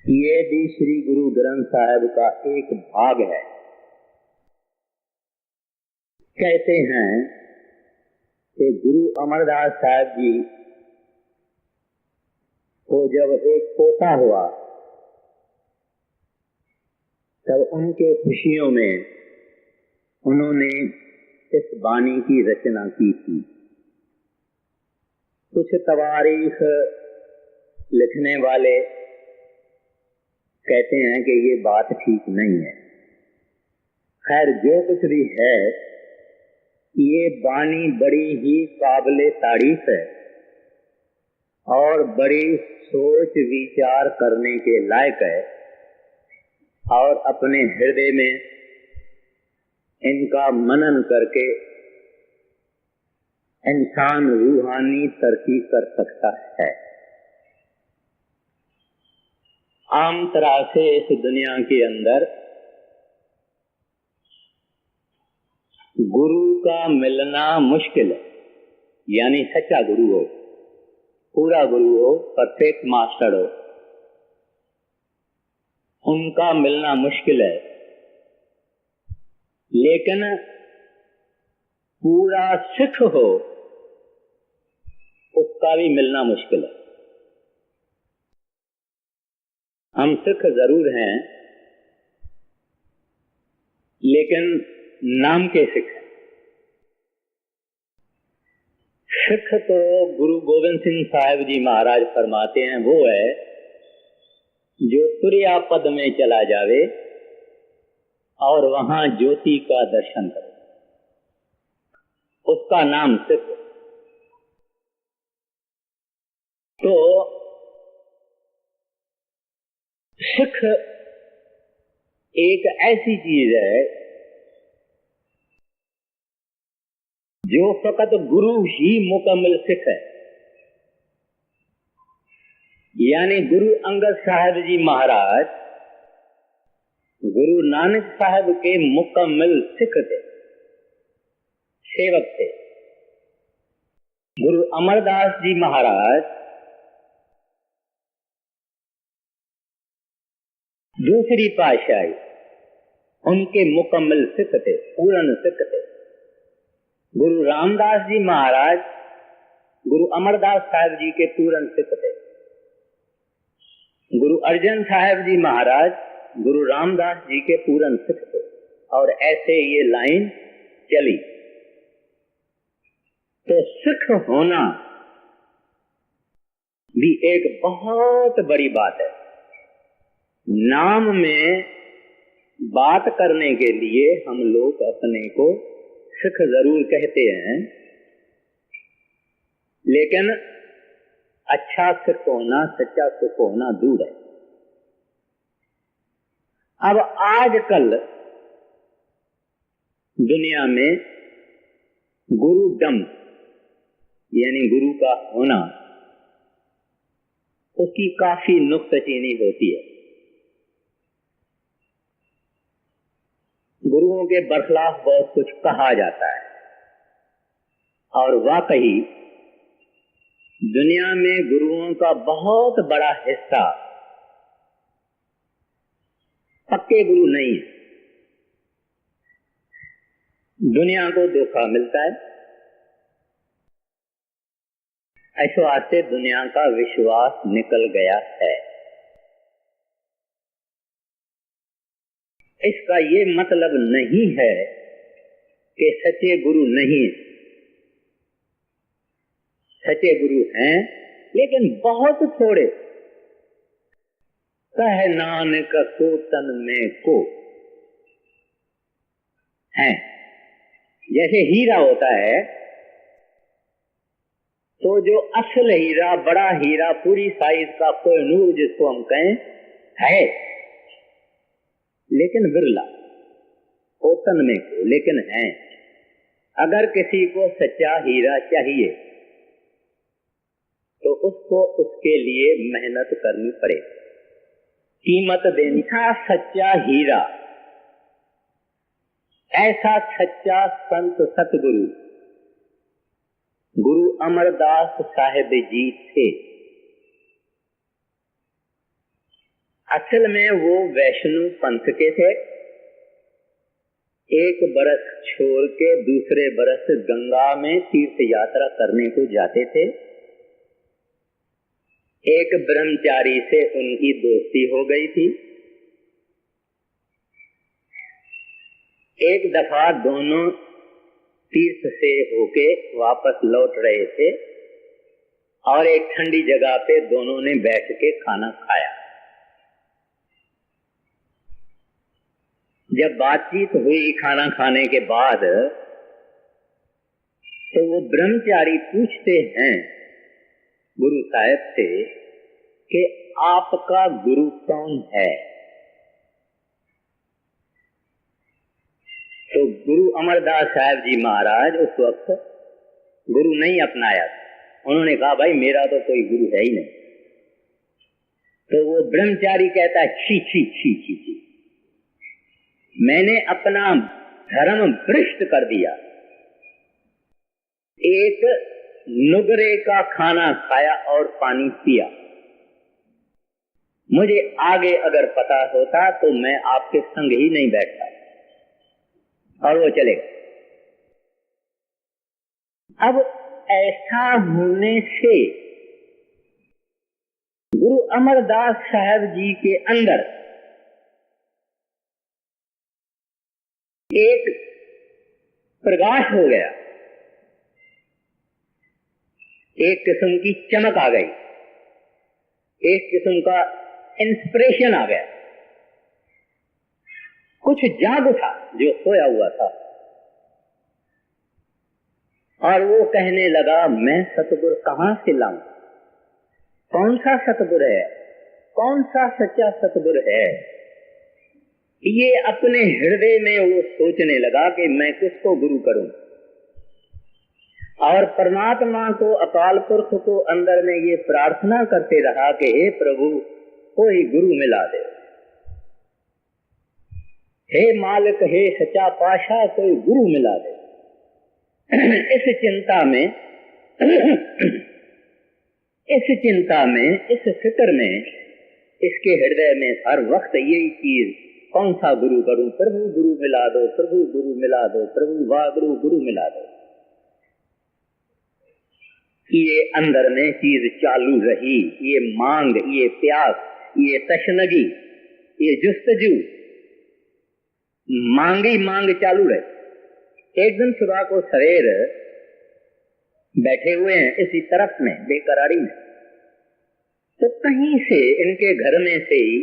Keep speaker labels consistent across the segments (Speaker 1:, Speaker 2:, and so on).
Speaker 1: ये भी श्री गुरु ग्रंथ साहिब का एक भाग है। कहते हैं कि गुरु अमरदास साहब जी को जब एक पोता हुआ तब उनके खुशियों में उन्होंने इस वाणी की रचना की थी। कुछ तवारीख लिखने वाले कहते हैं कि ये बात ठीक नहीं है। खैर जो कुछ भी है, ये वाणी बड़ी ही काबिले तारीफ है और बड़ी सोच विचार करने के लायक है और अपने हृदय में इनका मनन करके इंसान रूहानी तरक्की कर सकता है। आम तरह से इस दुनिया के अंदर गुरु का मिलना मुश्किल है, यानी सच्चा गुरु हो, पूरा गुरु हो, परफेक्ट मास्टर हो, उनका मिलना मुश्किल है। लेकिन पूरा सिख हो उसका भी मिलना मुश्किल है। हम सिख जरूर हैं लेकिन नाम के सिख हैं। सिख तो गुरु गोविंद सिंह साहिब जी महाराज फरमाते हैं वो है जो तुरिया पद में चला जावे और वहां ज्योति का दर्शन करे, उसका नाम सिख। तो सिख एक ऐसी चीज है जो फकत गुरु ही मुकम्मल सिख है। यानी गुरु अंगद साहब जी महाराज गुरु नानक साहब के मुकम्मल सिख थे, सेवक थे। गुरु अमरदास जी महाराज दूसरी पातशाही उनके मुकम्मल सिख थे, पूर्ण सिख थे। गुरु रामदास जी महाराज गुरु अमरदास साहब जी के पूर्ण सिख थे। गुरु अर्जन साहब जी महाराज गुरु रामदास जी के पूर्ण सिख थे। और ऐसे ये लाइन चली। तो सिख होना भी एक बहुत बड़ी बात है। नाम में बात करने के लिए हम लोग अपने को सिख जरूर कहते हैं, लेकिन अच्छा सिख होना, सच्चा सिख होना दूर है। अब आजकल दुनिया में गुरुडम यानी गुरु का होना, उसकी काफी नुक्ताचीनी होती है। गुरुओं के बरखलाफ बहुत कुछ कहा जाता है और वाकई दुनिया में गुरुओं का बहुत बड़ा हिस्सा पक्के गुरु नहीं है। दुनिया को धोखा मिलता है, इस वास्ते दुनिया का विश्वास निकल गया है। इसका ये मतलब नहीं है कि सच्चे गुरु नहीं है। सच्चे गुरु हैं लेकिन बहुत थोड़े। कह नानक को तन में को हैं। जैसे हीरा होता है तो जो असल हीरा, बड़ा हीरा, पूरी साइज का कोहिनूर जिसको हम कहें है, लेकिन बिरला, कोतन में को, लेकिन है। अगर किसी को सच्चा हीरा चाहिए तो उसको उसके लिए मेहनत करनी पड़े, कीमत देनी। था सच्चा हीरा, ऐसा सच्चा संत सतगुरु गुरु अमरदास साहिब जी थे। असल में वो वैष्णव पंथ के थे। एक बरस छोड़ के दूसरे बरस गंगा में तीर्थ यात्रा करने को जाते थे। एक ब्रह्मचारी से उनकी दोस्ती हो गई थी। एक दफा दोनों तीर्थ से होके वापस लौट रहे थे और एक ठंडी जगह पे दोनों ने बैठ के खाना खाया। जब बातचीत हुई खाना खाने के बाद, तो वो ब्रह्मचारी पूछते हैं गुरु साहब से कि आपका गुरु कौन है? तो गुरु अमरदास साहब जी महाराज उस वक्त गुरु नहीं अपनाया। उन्होंने कहा भाई मेरा तो कोई गुरु है ही नहीं। तो वो ब्रह्मचारी कहता है छी छी छी छी छी, मैंने अपना धर्म भ्रष्ट कर दिया। एक नुगरे का खाना खाया और पानी पिया। मुझे आगे अगर पता होता तो मैं आपके संग ही नहीं बैठता। और वो चले गए। अब ऐसा होने से गुरु अमरदास साहब जी के अंदर एक प्रकाश हो गया, एक किस्म की चमक आ गई, एक किस्म का इंस्पिरेशन आ गया। कुछ जाग उठा जो सोया हुआ था और वो कहने लगा मैं सतगुर कहां से लाऊं? कौन सा सतगुर है? कौन सा सच्चा सतगुर है? ये अपने हृदय में वो सोचने लगा कि मैं किसको गुरु करूं। और परमात्मा को, अकाल पुरख को अंदर में ये प्रार्थना करते रहा कि हे प्रभु कोई गुरु मिला दे, हे मालिक, हे सच्चा पाशाह कोई गुरु मिला दे। इस चिंता में, इस फिक्र में, इसके हृदय में हर वक्त यही चीज, कौन सा गुरु करूं? प्रभु गुरु मिला दो, प्रभु गुरु मिला दो, प्रभु वागुरु गुरु मिला दो। ये अंदर में चीज चालू रही, ये मांग, ये प्यास, ये तशनगी, ये जुस्तजू, मांगी मांग चालू रही। एक दिन सुबह को सवेर बैठे हुए हैं इसी तरफ में बेकरारी में, तो कहीं से इनके घर में से ही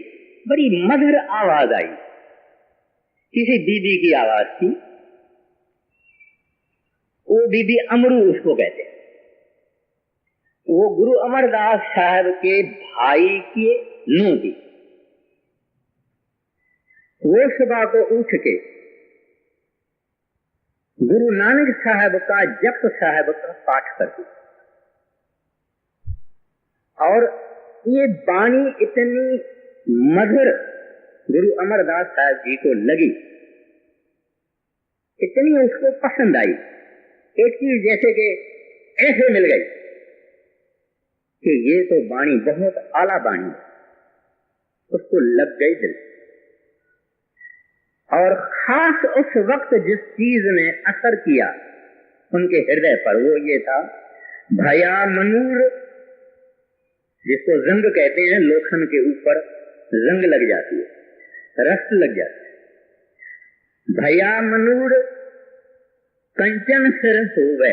Speaker 1: बड़ी मधुर आवाज आई। किसी बीबी की आवाज थी। वो बीबी अमरू उसको कहते हैं। वो गुरु अमरदास साहब के भाई की नूंह थी। वो सुबह को उठ के गुरु नानक साहब का, जप साहब का पाठ करती और ये बाणी इतनी मधुर गुरु अमरदास साहब जी को लगी, इतनी उसको पसंद आई। एक चीज जैसे कि ऐसे मिल गई कि ये तो बाणी बहुत आला बाणी है, उसको लग गई दिल। और खास उस वक्त जिस चीज ने असर किया उनके हृदय पर, वो ये था भया मनूर, जिसको जंग कहते हैं, लोखंड के ऊपर जंग लग जाती है, रस्ट लग जाती है। भया मनूर कंचन सिर होवे।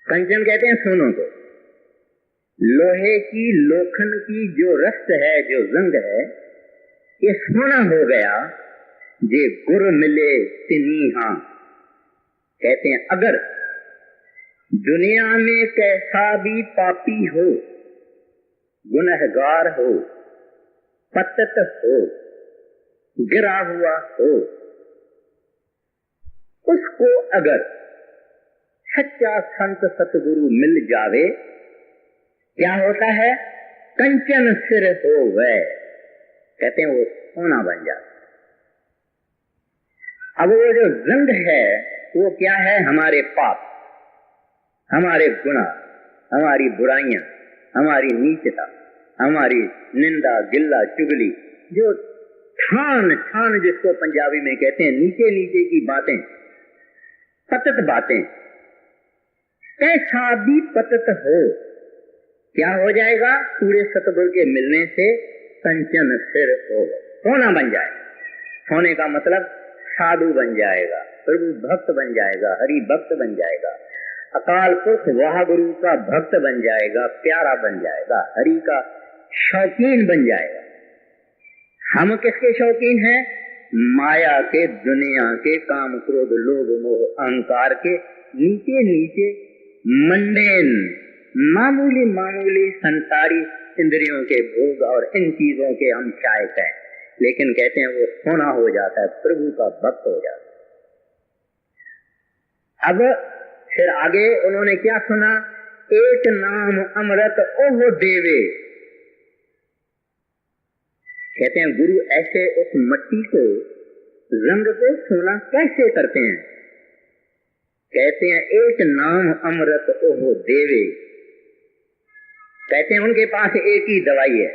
Speaker 1: कंचन कहते हैं सोनों को। लोहे की, लोखंड की जो रस्ट है, जो जंग है, ये सोना हो गया जे गुर मिले तिनीहा। कहते हैं अगर दुनिया में कैसा भी पापी हो, गुनहगार हो, पतित हो, गिरा हुआ हो, उसको अगर सच्चा संत सतगुरु मिल जावे, क्या होता है? कंचन सिर हो वह, कहते हैं वो सोना बन जाता। अब वो जो जंग है वो क्या है? हमारे पाप, हमारे गुनाह, हमारी बुराइयां, हमारी नीचता, हमारी निंदा गिल्ला चुगली, जो ठान ठान जिसको पंजाबी में कहते हैं, नीचे नीचे की बातें, पतत बातें, कैसा भी पतत हो, क्या हो जाएगा? पूरे सतगुरु के मिलने से कंचन सिर हो, सोना बन जाए। सोने का मतलब साधु बन जाएगा, प्रभु भक्त बन जाएगा, हरि भक्त बन जाएगा, अकाल पुरख वाहगुरु का भक्त बन जाएगा, प्यारा बन जाएगा, हरि का शौकीन बन जाएगा। हम किसके शौकीन हैं? माया के, दुनिया के, काम क्रोध लोभ मोह अहंकार के नीचे नीचे मंडेन, मामूली मामूली संसारी इंद्रियों के भोग और इन चीजों के हम चाहक हैं। लेकिन कहते हैं वो सोना हो जाता है, प्रभु का भक्त हो जाता है। अब फिर आगे उन्होंने क्या सुना? एक नाम अमृत ओह देवे। कहते हैं गुरु ऐसे उस मट्टी को, रंग को सोना कैसे करते हैं? कहते हैं एक नाम अमृत ओह देवे। कहते हैं उनके पास एक ही दवाई है,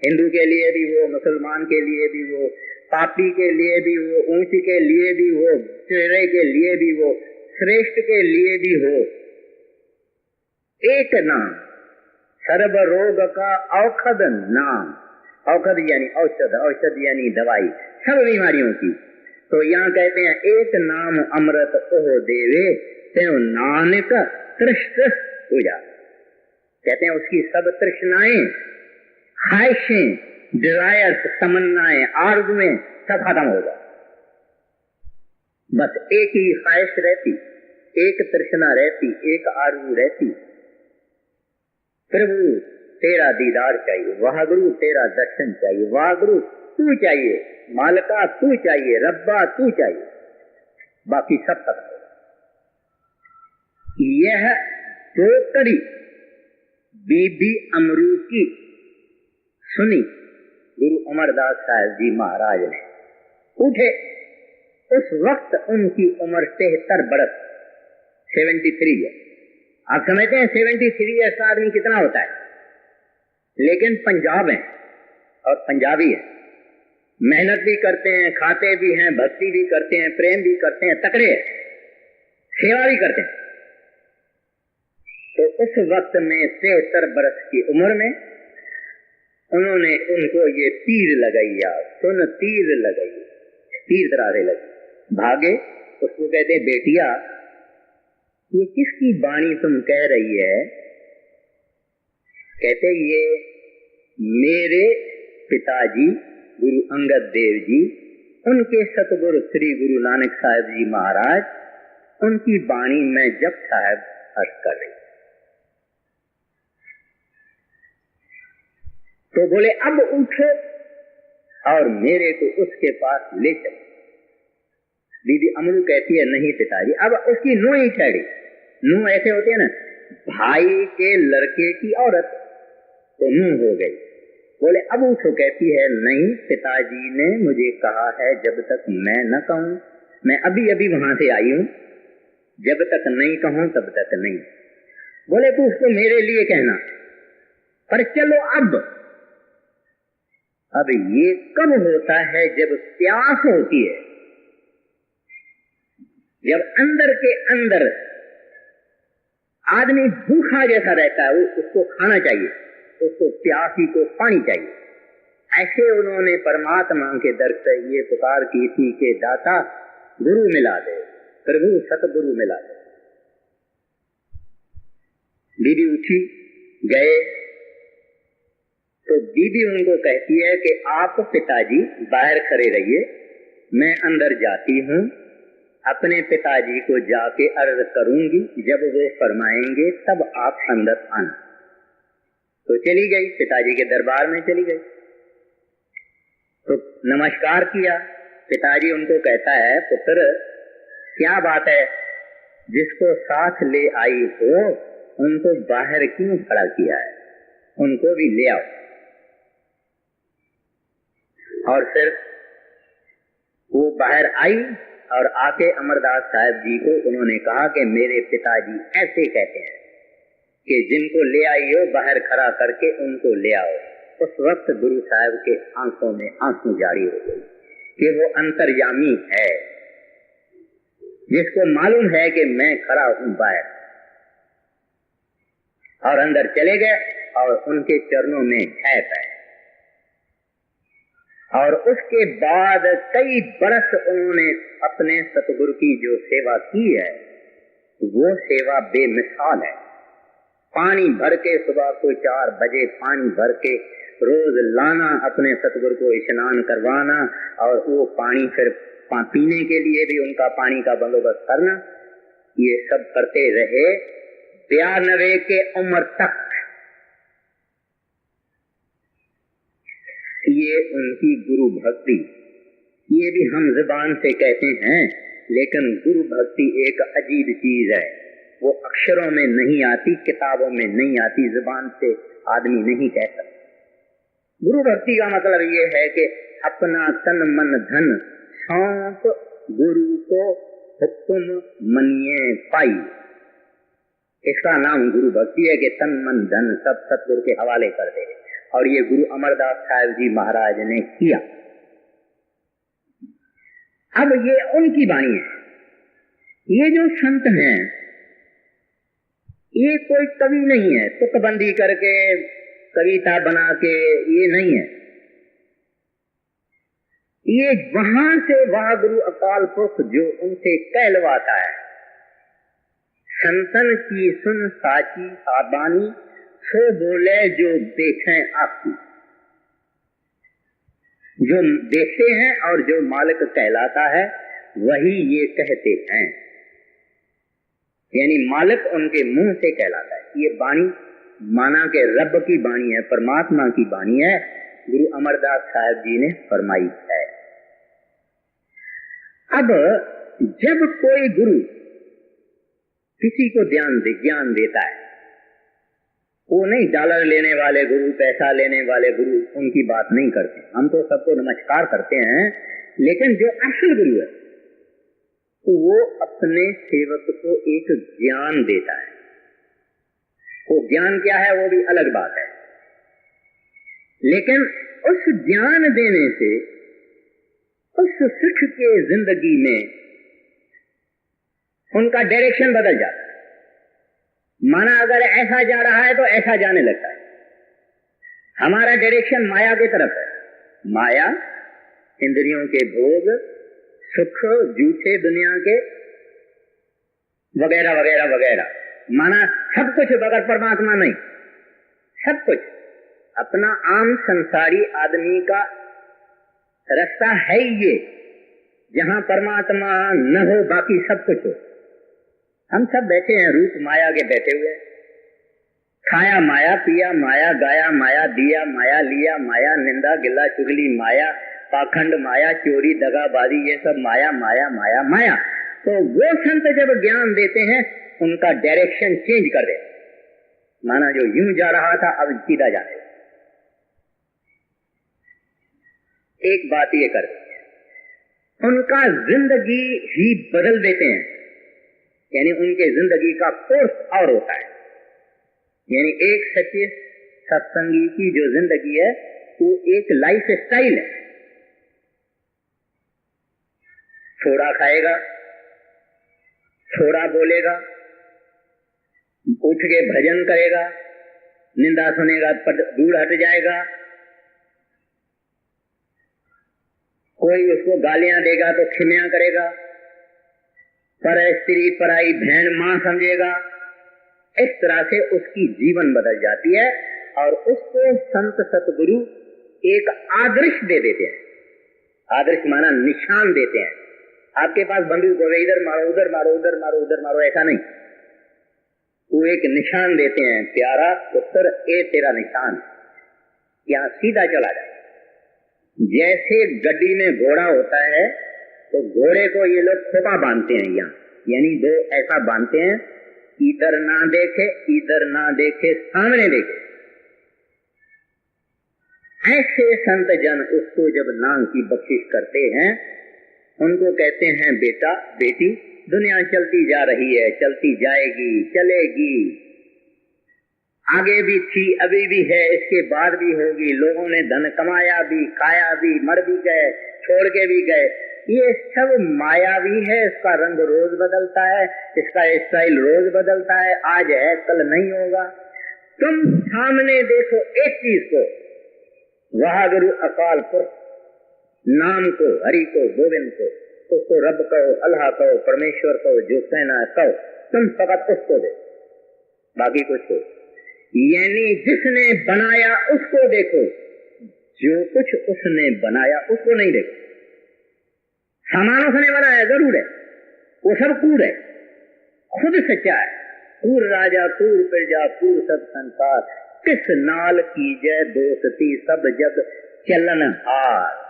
Speaker 1: हिंदू के लिए भी वो, मुसलमान के लिए भी वो, पापी के लिए भी वो, ऊंच के लिए भी वो, चेहरे के लिए भी वो, श्रेष्ठ के लिए भी हो। एक नाम, सर्व रोग का औषध नाम। औषध यानी औषध, औषध यानी दवाई सब बीमारियों की। तो यहाँ कहते हैं एक नाम अमृत ओह देवे, तें नानक तृष्ट हो जा। कहते हैं उसकी सब तृष्णाएं, ख्वाहिशें, डिजायर्स, तमन्नाएं, आरज़ुएं सब खत्म हो जाए। बस एक ही ख्वाहिश रहती, एक तृष्णा रहती, एक आरज़ू रहती, प्रभु तेरा दीदार चाहिए, वाहगुरु तेरा दर्शन चाहिए, वाहगुरु तू चाहिए, मालिका तू चाहिए, रब्बा तू चाहिए, बाकी सब खत्म हो जाए। यह टोकरी बीबी अमरू की सुनी गुरु अमरदास साहब जी महाराज ने। उठे, उस वक्त उनकी उम्र 73 बरस, 73 है। आप समझते हैं 73 ईयर्स का आदमी कितना होता है? लेकिन पंजाब है और पंजाबी है, मेहनत भी करते हैं, खाते भी हैं, भक्ति भी करते हैं, प्रेम भी करते हैं, तकड़े हैं, सेवा भी करते हैं। तो उस वक्त में 73 बरस की उम्र में उन्होंने उनको ये तीर लगाई, यार सुन तीर लगाई, तीर तरासे लगी। भागे, उसको कहते बेटिया ये किसकी वाणी तुम कह रही है? कहते ये मेरे पिताजी गुरु अंगद देव जी, उनके सतगुरु श्री गुरु नानक साहब जी महाराज, उनकी वाणी में जप साहब अर्ज कर रही। तो बोले अब उठो और मेरे को उसके पास ले चलो। दीदी अमरू कहती है नहीं पिताजी। अब उसकी नूह ही चढ़ी। नूह ऐसे होते हैं ना, भाई के लड़के की औरत, तो नूह हो गई। बोले अब उठो, कहती है नहीं पिताजी ने मुझे कहा है जब तक मैं न कहूं, मैं अभी अभी वहां से आई हूं, जब तक नहीं कहूं तब तक नहीं। बोले तू उसको मेरे लिए कहना, पर चलो अब ये कब होता है? जब प्यास होती है, जब अंदर के अंदर आदमी भूखा जैसा रहता है, उसको खाना चाहिए, उसको प्यासी को पानी चाहिए। ऐसे उन्होंने परमात्मा के दर से ये पुकार की थी कि दाता गुरु मिला दे, प्रभु सतगुरु मिला दे। दीदी उठी, गए तो दीदी उनको कहती है कि आप पिताजी बाहर खड़े रहिए, मैं अंदर जाती हूँ, अपने पिताजी को जाके अर्ज करूंगी, जब वो फरमाएंगे तब आप अंदर आना। तो चली गई, पिताजी के दरबार में चली गई, तो नमस्कार किया। पिताजी उनको कहता है पुत्र क्या बात है, जिसको साथ ले आई हो उनको बाहर क्यों खड़ा किया है, उनको भी ले आओ। और फिर वो बाहर आई और आके अमरदास साहब जी को उन्होंने कहा कि मेरे पिताजी ऐसे कहते हैं कि जिनको ले आई हो बाहर खड़ा करके उनको ले आओ। उस वक्त गुरु साहब के आंखों में आंसू जारी हो गई कि वो अंतर्यामी है, जिसको मालूम है कि मैं खड़ा हूं बाहर, और अंदर चले गए और उनके चरणों में ठहर गए। और उसके बाद कई बरस उन्होंने अपने सतगुरु की जो सेवा की है वो सेवा बेमिसाल है। पानी भर के सुबह को 4 बजे पानी भर के रोज लाना, अपने सतगुरु को स्नान करवाना, और वो पानी फिर पीने के लिए भी उनका पानी का बंदोबस्त करना, ये सब करते रहे 92 के उम्र तक। ये उनकी गुरु भक्ति, ये भी हम जुबान से कहते हैं, लेकिन गुरु भक्ति एक अजीब चीज है। वो अक्षरों में नहीं आती, किताबों में नहीं आती, जुबान से आदमी नहीं कह सकता। गुरु भक्ति का मतलब ये है कि अपना तन मन धन सौंप गुरु को हुक्म मनिए पाई। इसका नाम गुरु भक्ति है कि तन मन धन सब सतगुरु के हवाले कर दे। और ये गुरु अमरदास साहब जी महाराज ने किया। अब ये उनकी वाणी है। ये जो संत हैं ये कोई कवि नहीं है, तुकबंदी करके कविता बना के, ये नहीं है। ये वहां से वह गुरु अकाल पुरख जो उनसे कहलवाता है, संतन की सुन साची साबानी, सो बोले जो देखें आपकी। जो देखते हैं और जो मालिक कहलाता है वही ये कहते हैं, यानी मालिक उनके मुंह से कहलाता है। ये वाणी माना के रब की वाणी है, परमात्मा की वाणी है, गुरु अमरदास साहब जी ने फरमाई है। अब जब कोई गुरु किसी को ज्ञान देता है, वो नहीं डॉलर लेने वाले गुरु, पैसा लेने वाले गुरु, उनकी बात नहीं करते। हम तो सबको नमस्कार करते हैं, लेकिन जो असल गुरु है तो वो अपने सेवक को एक ज्ञान देता है। वो ज्ञान क्या है वो भी अलग बात है, लेकिन उस ज्ञान देने से उस सिख के जिंदगी में उनका डायरेक्शन बदल जाता है। माना अगर ऐसा जा रहा है तो ऐसा जाने लगता है। हमारा डायरेक्शन माया की तरफ है। माया, इंद्रियों के भोग, सुख, झूठे दुनिया के वगैरह वगैरह वगैरह, माना सब कुछ बगैर परमात्मा नहीं, सब कुछ अपना आम संसारी आदमी का रास्ता है ये, जहां परमात्मा न हो बाकी सब कुछ हो। हम सब बैठे हैं रूप माया के बैठे हुए, खाया माया, पिया माया, गाया माया, दिया माया, लिया माया, निंदा गिला चुगली माया, पाखंड माया, चोरी दगाबाजी, ये सब माया माया माया माया। तो वो संत जब ज्ञान देते हैं उनका डायरेक्शन चेंज कर दे, माना जो यूं जा रहा था अब सीधा जाने। एक बात ये कर देते हैं, उनका जिंदगी ही बदल देते हैं, यानी उनके जिंदगी का कोर्स और होता है। यानी एक सच्चे सत्संगी की जो जिंदगी है वो एक लाइफ स्टाइल है। थोड़ा खाएगा, थोड़ा बोलेगा, उठ के भजन करेगा, निंदा सुनेगा दूर हट जाएगा, कोई उसको गालियां देगा तो क्षमा करेगा, पर स्त्री पराई बहन मां समझेगा। इस तरह से उसकी जीवन बदल जाती है और उसको संत सतगुरु एक आदर्श दे देते हैं। आदर्श माना निशान देते हैं। आपके पास बंदूक हो, इधर मारो उधर मारो उधर मारो उधर मारो, ऐसा नहीं। वो एक निशान देते हैं, प्यारा पुत्र ए तेरा निशान, यहाँ सीधा चला जाए। जैसे गड्डी में घोड़ा होता है तो घोड़े को ये लोग खोपा बांधते हैं यहाँ, यानी दो ऐसा बांधते हैं, इधर ना देखे इधर ना देखे, सामने देखे। ऐसे संत जन उसको जब नाम की बख्शिश करते हैं, उनको कहते हैं बेटा बेटी, दुनिया चलती जा रही है, चलती जाएगी, चलेगी। आगे भी थी, अभी भी है, इसके बाद भी होगी। लोगों ने धन कमाया भी, खाया भी, मर भी गए, छोड़ के भी गए। ये सब मायावी है। इसका रंग रोज बदलता है, इसका स्टाइल रोज बदलता है। आज है, कल नहीं होगा। तुम सामने देखो एक चीज को, वाहगुरु अकाल पुरख, नाम को, हरि को, गोविंद को, उसको रब कहो, अल्लाह कहो, परमेश्वर कहो, जो कहना है कहो। तुम फकत उसको देखो, बाकी कुछ हो। यानी जिसने बनाया उसको देखो, जो कुछ उसने बनाया उसको नहीं देखो। सामान उसने बनाया जरूर है, वो सब कूड़ है, खुद सच्चा है। कूड़ राजा, कूड़ प्रजा, कूड़ सब संसार, किस नाल की जय दोस्ती, सब जग चलन हार।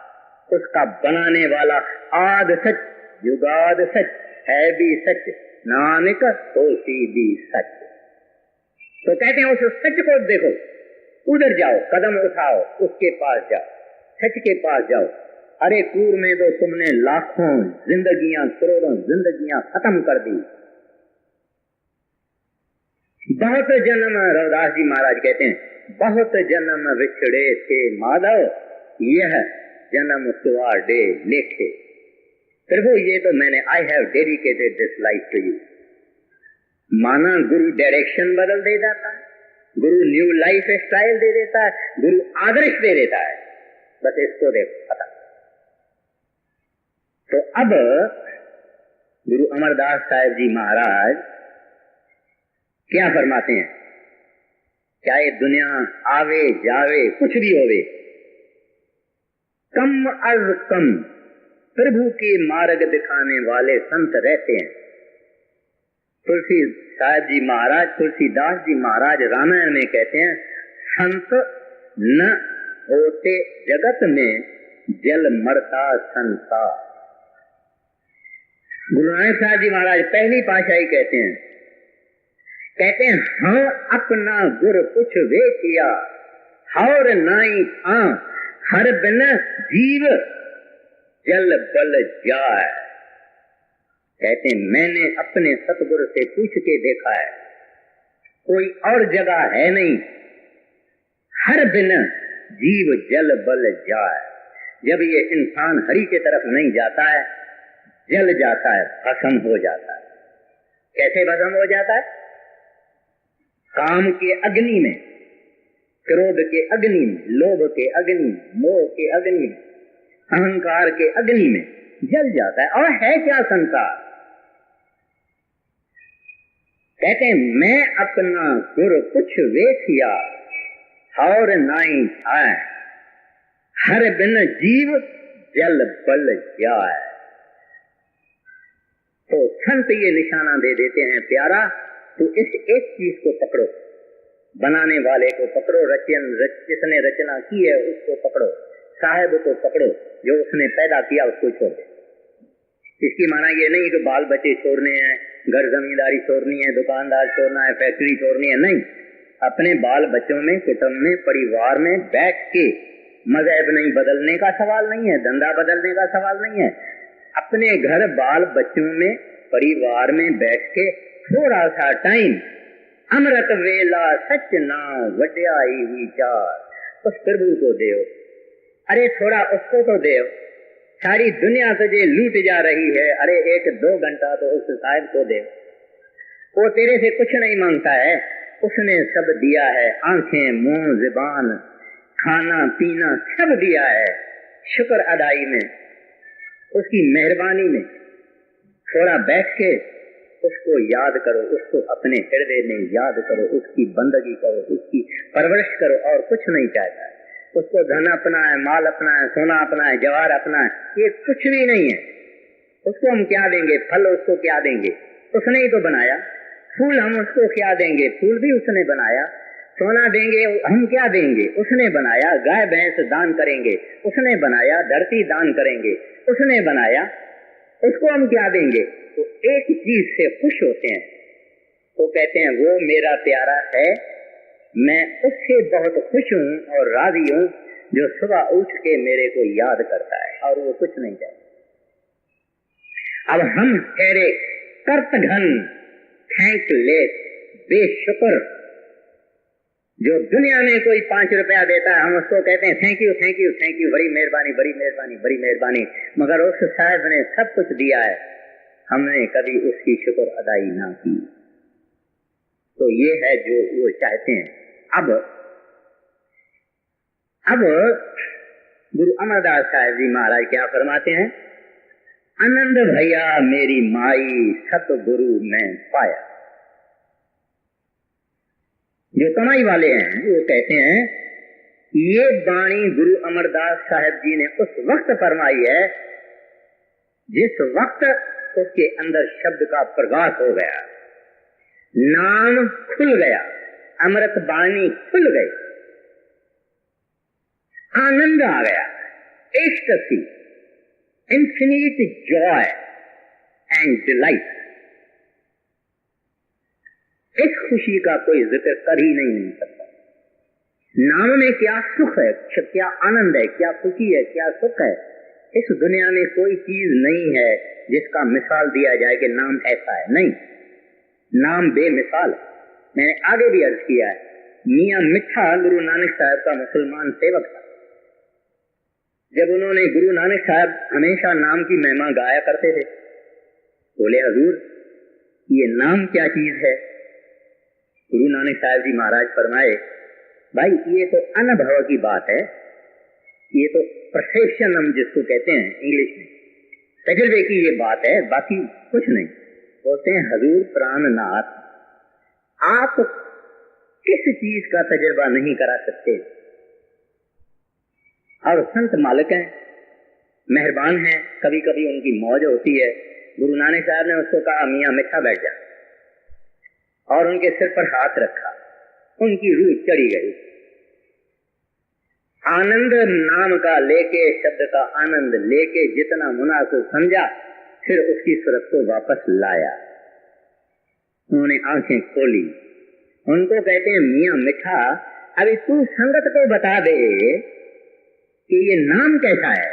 Speaker 1: उसका बनाने वाला आद सच, युगाद सच, है भी सच, नानक होशी भी सच। तो कहते हैं उस सच को देखो, उधर जाओ, कदम उठाओ, उसके पास जाओ, सच के पास जाओ। अरे कूड़ में तो तुमने लाखों जिंदगियां, करोड़ों जिंदगियां खत्म कर दी। बहुत जन्म, रविदास जी महाराज कहते हैं, बहुत जन्म विछड़े थे माधव, यह जन्म सुवाडे लेखे। प्रभु ये तो मैंने, I have dedicated this life to you. माना गुरु डायरेक्शन बदल दे देता है, गुरु न्यू लाइफ स्टाइल दे देता है, गुरु आदर्श दे देता है। बस इसको देखो पता। तो अब गुरु अमरदास साहिब जी महाराज क्या फरमाते हैं? चाहे दुनिया आवे जावे, कुछ भी होवे, कम अज कम प्रभु के मार्ग दिखाने वाले संत रहते हैं। तुलसी साहिब जी महाराज, तुलसीदास जी महाराज रामायण में कहते हैं, संत न होते जगत में, जल मरता संसार। गुरु नानक साहब जी महाराज पहली पातशाही कहते हैं हाँ अपना गुर कुछ वे किया, और नाई था हर बिन जीव जल बल जाए। कहते हैं मैंने अपने सतगुरु से पूछ के देखा है, कोई और जगह है नहीं, हर बिन जीव जल बल जाए। जब ये इंसान हरि के तरफ नहीं जाता है, जल जाता है, भस्म हो जाता है। कैसे भस्म हो जाता है? काम के अग्नि में, क्रोध के अग्नि में, लोभ के अग्नि में, मोह के अग्नि में, अहंकार के अग्नि में जल जाता है। और है क्या संसार? कहते हैं मैं अपना गुरु कुछ वेखिया, और नाई आए, हर बिन जीव जल बल जाए। तो संत ये निशाना दे देते हैं, प्यारा तू इस एक चीज को पकड़ो, बनाने वाले को पकड़ो, जिसने रचना की है उसको पकड़ो, साहिब को पकड़ो, जो उसने पैदा किया उसको छोड़ दे। इसकी माना ये नहीं कि बाल बच्चे छोड़ने हैं, घर जमींदारी छोड़नी है, दुकानदार छोड़ना है, फैक्ट्री छोड़नी है, नहीं। अपने बाल बच्चों में, कुटुंब में, परिवार में बैठ के, मजहब नहीं बदलने का सवाल नहीं है, धंधा बदलने का सवाल नहीं है, अपने घर बाल बच्चों में, परिवार में बैठ के थोड़ा सा टाइम, अमृत वेला सच नाम वड्याई विचार, उस प्रभु को देव। अरे थोड़ा उसको तो देव। सारी दुनिया तुझे लूट जा रही है, अरे 1-2 घंटा तो उस साहिब को देव। वो तेरे से कुछ नहीं मांगता है, उसने सब दिया है, आंखें, मुंह, जुबान, खाना पीना सब दिया है। शुक्र अदाई में, उसकी मेहरबानी में थोड़ा बैठ के उसको याद करो, उसको अपने हृदय में याद करो, उसकी बंदगी करो, उसकी परवरिश करो, और कुछ नहीं चाहता है। उसको धन अपना है, माल अपना है, सोना अपना है, जवाहर अपना है, ये कुछ भी नहीं है। उसको हम क्या देंगे? फल उसको क्या देंगे? उसने ही तो बनाया। फूल हम उसको क्या देंगे? फूल भी उसने बनाया। सोना देंगे हम क्या देंगे? उसने बनाया। गाय भैंस दान करेंगे, उसने बनाया। धरती दान करेंगे, उसने बनाया। उसको हम क्या देंगे? तो एक चीज से खुश होते हैं, तो कहते हैं वो मेरा प्यारा है, मैं उससे बहुत खुश हूँ और राजी हूँ, जो सुबह उठ के मेरे को याद करता है, और वो कुछ नहीं चाहता। अब हम ठहरे कर्त घन, थैंकलेस, बेशुक्र, जो दुनिया में कोई 5 रुपया देता है हम उसको कहते हैं thank you thank you thank you, बड़ी मेहरबानी बड़ी मेहरबानी बड़ी मेहरबानी। मगर उस साहब ने सब कुछ दिया है, हमने कभी उसकी शुक्र अदाई ना की। तो ये है जो वो चाहते हैं। अब गुरु अमरदास साहब जी महाराज क्या फरमाते हैं, आनंद भैया मेरी माई सतगुरु में पाया। जो कमाई वाले हैं वो कहते हैं ये वाणी गुरु अमरदास साहब जी ने उस वक्त फरमाई है जिस वक्त उसके अंदर शब्द का प्रकाश हो गया, नाम खुल गया, अमृत वाणी खुल गई, आनंद आ गया, ecstasy, infinite Joy and delight. इस खुशी का कोई जिक्र कर ही नहीं सकता। नाम में क्या सुख है, क्या आनंद है, क्या खुशी है, क्या सुख है, इस दुनिया में कोई चीज नहीं है जिसका मिसाल दिया जाए कि नाम ऐसा है। नहीं, नाम बेमिसाल है। मैंने आगे भी अर्ज किया है, मियाँ मिठा गुरु नानक साहब का मुसलमान सेवक था। जब उन्होंने गुरु नानक साहब हमेशा नाम की महिमा गाया करते थे, बोले हजूर ये नाम क्या चीज है। गुरु नानक साहब जी महाराज फरमाए, भाई ये तो अनुभव की बात है, ये तो परसेप्शन हम जिसको कहते हैं इंग्लिश में, तजुर्बे की ये बात है, बाकी कुछ नहीं। बोलते हैं हजूर प्राणनाथ आप किस चीज का तजुर्बा नहीं करा सकते। और संत मालिक हैं, मेहरबान हैं, कभी कभी उनकी मौज होती है। गुरु नानक साहब ने उसको कहा मियाँ मिठा बैठ जा, और उनके सिर पर हाथ रखा, उनकी रूह चढ़ी गई। आनंद नाम का लेके, शब्द का आनंद लेके जितना मुनासिब समझा, फिर उसकी सूरत को वापस लाया। उन्होंने आंखें खोली, उनको कहते हैं मियाँ मिठा अभी तू संगत को बता दे कि ये नाम कैसा है।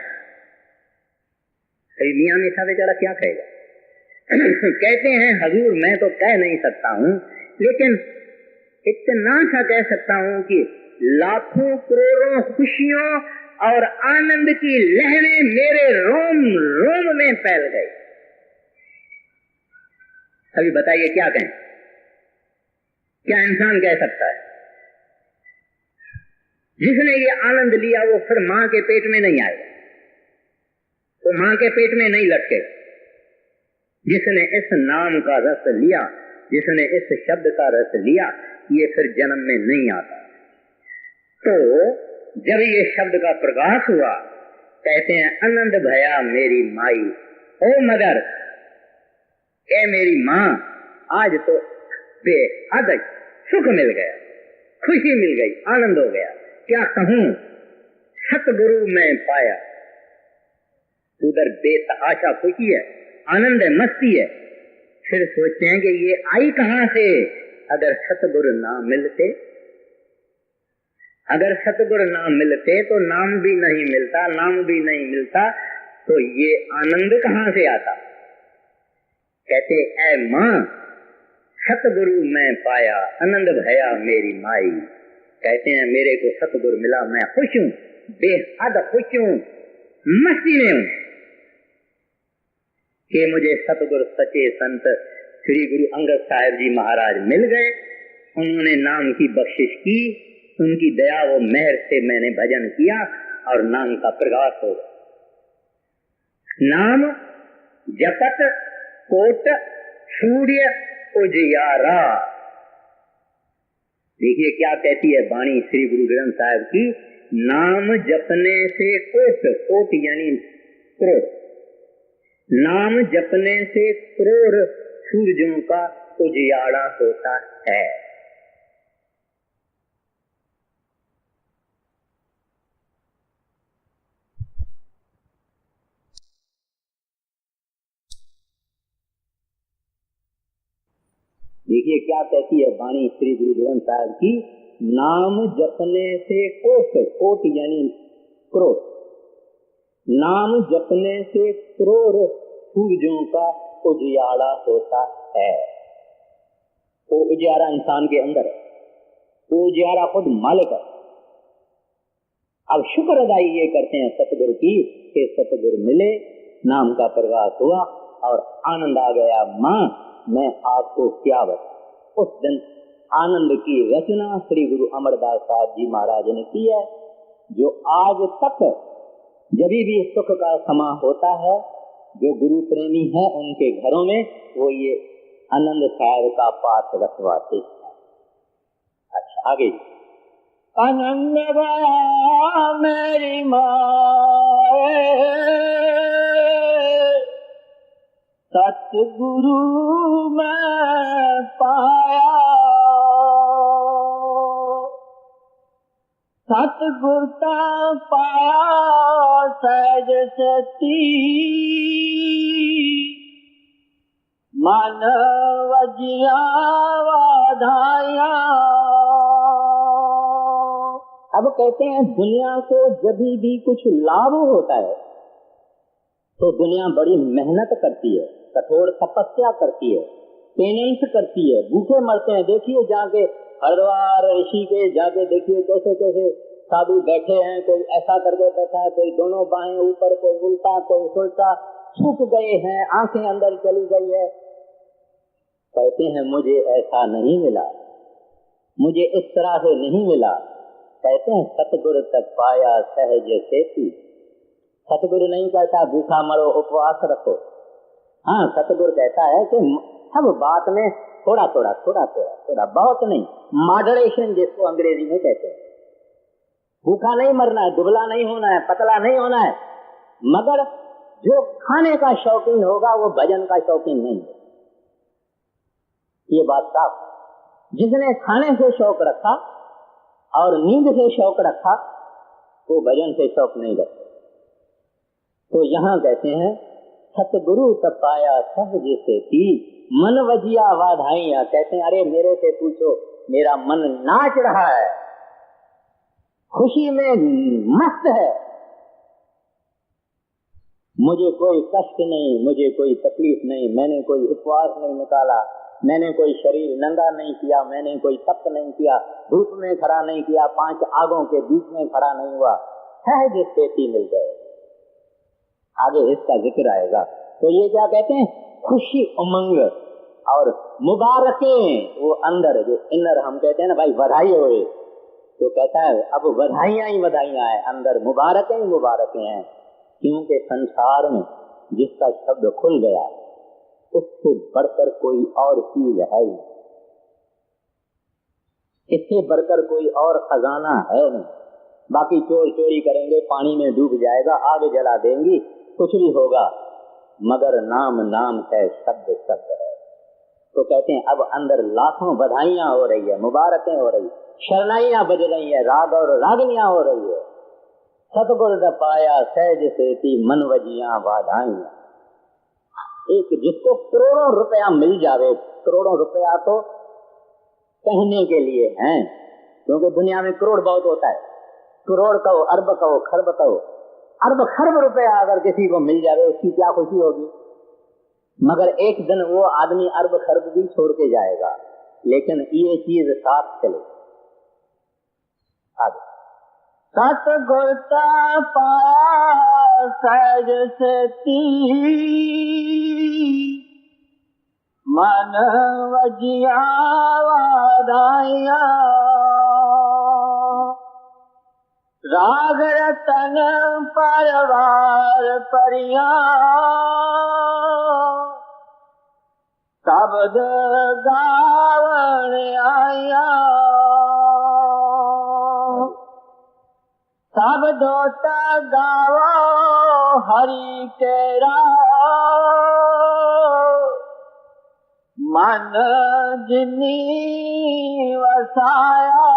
Speaker 1: अभी मियाँ मिठा बेचारा क्या कहेगा। कहते हैं हजूर मैं तो कह नहीं सकता हूँ, लेकिन इतना सा कह सकता हूँ कि लाखों करोड़ों खुशियों और आनंद की लहरें मेरे रोम रोम में फैल गई। अभी बताइए क्या कहें, क्या इंसान कह सकता है। जिसने ये आनंद लिया वो फिर मां के पेट में नहीं आएगा, वो मां के पेट में नहीं लटकेगा। जिसने इस नाम का रस लिया, जिसने इस शब्द का रस लिया, ये फिर जन्म में नहीं आता। तो जब ये शब्द का प्रकाश हुआ, कहते हैं आनंद भया मेरी माई, ओ मदर, ए मेरी माँ, आज तो बेहद सुख मिल गया, खुशी मिल गई, आनंद हो गया। क्या कहूं, सतगुरु में पाया। उधर बेतहाशा खुशी है, आनंद है, मस्ती है। फिर सोचते हैं कि ये आई कहां से। अगर सतगुरु ना मिलते, अगर सतगुरु ना मिलते तो नाम भी नहीं मिलता, नाम भी नहीं मिलता, तो ये आनंद कहां से आता। कहते ऐ मां सतगुरु मैं पाया, आनंद भया मेरी माई। कहते हैं मेरे को सतगुरु मिला, मैं खुश हूं, बेहद खुश हूं, मस्ती में हूं कि मुझे सतगुरु सच्चे संत श्री गुरु अंगद साहिब जी महाराज मिल गए। उन्होंने नाम की बख्शिश की, उनकी दया व मेहर से मैंने भजन किया और नाम का प्रकाश हो गया। नाम जपत कोट सूर्य उजियारा। देखिए क्या कहती है वाणी श्री गुरु ग्रंथ साहिब की, नाम जपने से कोट, कोट यानी करोड़, नाम जपने से करोड़ सूरजों का उजियारा होता है। देखिए क्या कहती है वाणी श्री गुरु ग्रंथ साहिब की, नाम जपने से कोट, कोट यानी करोड़, नाम जपने से करोड़ सूरजों का उजियारा होता है। वो उजियारा इंसान के अंदर है, पूज्यारा खुद मालिक है। अब शुक्र अदाई ये करते हैं सतगुरु की कि सतगुरु मिले, नाम का प्रकाश हुआ और आनंद आ गया। माँ मैं आपको क्या बताऊं। उस दिन आनंद की रचना श्री गुरु अमरदास साहब जी महाराज ने की है, जो आज तक जब भी सुख का समा होता है, जो गुरु प्रेमी है उनके घरों में वो ये आनंद साहब का पाठ रखवाते हैं। अच्छा आगे, आनंद गया मेरी माए सतगुरु मैं पाया, सतगुरता पाया सहज सती मन वजिया वाधाया। अब कहते हैं दुनिया को जब भी कुछ लाभ होता है तो दुनिया बड़ी मेहनत करती है, कठोर तपस्या करती है, पेनेंस करती है, भूखे मरते हैं। देखिए जाके हरिद्वार ऋषिकेश जाके देखिए कैसे कैसे साधु बैठे हैं, कोई ऐसा करके बैठा है, कोई दोनों बाहें ऊपर, कोई उल्टा, कोई सुलटा, सूख गए हैं, आंखें अंदर चली गई है। कहते हैं मुझे ऐसा नहीं मिला, मुझे इस तरह से नहीं मिला। कहते हैं सतगुरु तक पाया सहज सेती। सतगुरु नहीं कहता भूखा मरो उपवास रखो, हाँ सतगुरु कहता है कि सब बात में थोड़ा थोड़ा थोड़ा थोड़ा थोड़ा, बहुत नहीं, मॉडरेशन जिसको अंग्रेजी में कहते हैं। भूखा नहीं मरना है, दुबला नहीं होना है, पतला नहीं होना है, मगर जो खाने का शौकीन होगा वो भजन का शौकीन नहीं है। ये बात साफ। जिसने खाने से शौक रखा और नींद से शौक रखा वो भजन से शौक नहीं रखते। तो यहाँ कहते हैं सतगुरु तपाया सहज सेती मन वजिया वाधाइया। कहते हैं अरे मेरे से पूछो, मेरा मन नाच रहा है, खुशी में मस्त है, मुझे कोई कष्ट नहीं, मुझे कोई तकलीफ नहीं, मैंने कोई उपवास नहीं निकाला, मैंने कोई शरीर नंगा नहीं किया, मैंने कोई तप नहीं किया, धूप में खड़ा नहीं किया, 5 आगों के बीच में खड़ा नहीं हुआ, सहज स्थिति मिल गए। आगे इसका जिक्र आएगा। तो ये क्या कहते हैं, खुशी उमंग और मुबारकें, वो अंदर जो इनर हम कहते हैं ना भाई बधाई होए, तो कहता है अब बधाइयां ही बधाइयां हैं, अंदर मुबारकें ही मुबारकें हैं। क्योंकि संसार में जिसका शब्द खुल गया उससे बढ़कर कोई और चीज है नहीं, इससे बढ़कर कोई और खजाना है नहीं। बाकी चोर चोरी करेंगे, पानी में डूब जाएगा, आग जला देंगी, कुछ भी होगा, मगर नाम नाम है, शब्द शब्द है। तो कहते हैं अब अंदर लाखों बधाइयां हो रही है, मुबारकें हो रही, शरणाइयां बज रही है, राग और रागनियां हो रही है। सतगुरु पाया सहज सेती मन वजिया वाधाइयां। एक जिसको करोड़ों रुपया मिल जावे, करोड़ों रुपया तो कहने के लिए हैं, क्योंकि दुनिया में करोड़ बहुत होता है, करोड़ कहो, अरब कहो, खरब कहो, अरब खरब रुपया अगर किसी को मिल जावे उसकी क्या खुशी होगी। मगर एक दिन वो आदमी अरब खरब भी छोड़ के जाएगा, लेकिन ये चीज साथ चले। आगे सतगुरता पाया सहज सेती मन वजिया वाधाइया। राग रतन परवार परिया शब्द गावन आया। सब दोता गावो हरि केरा मन जिनी वसाया।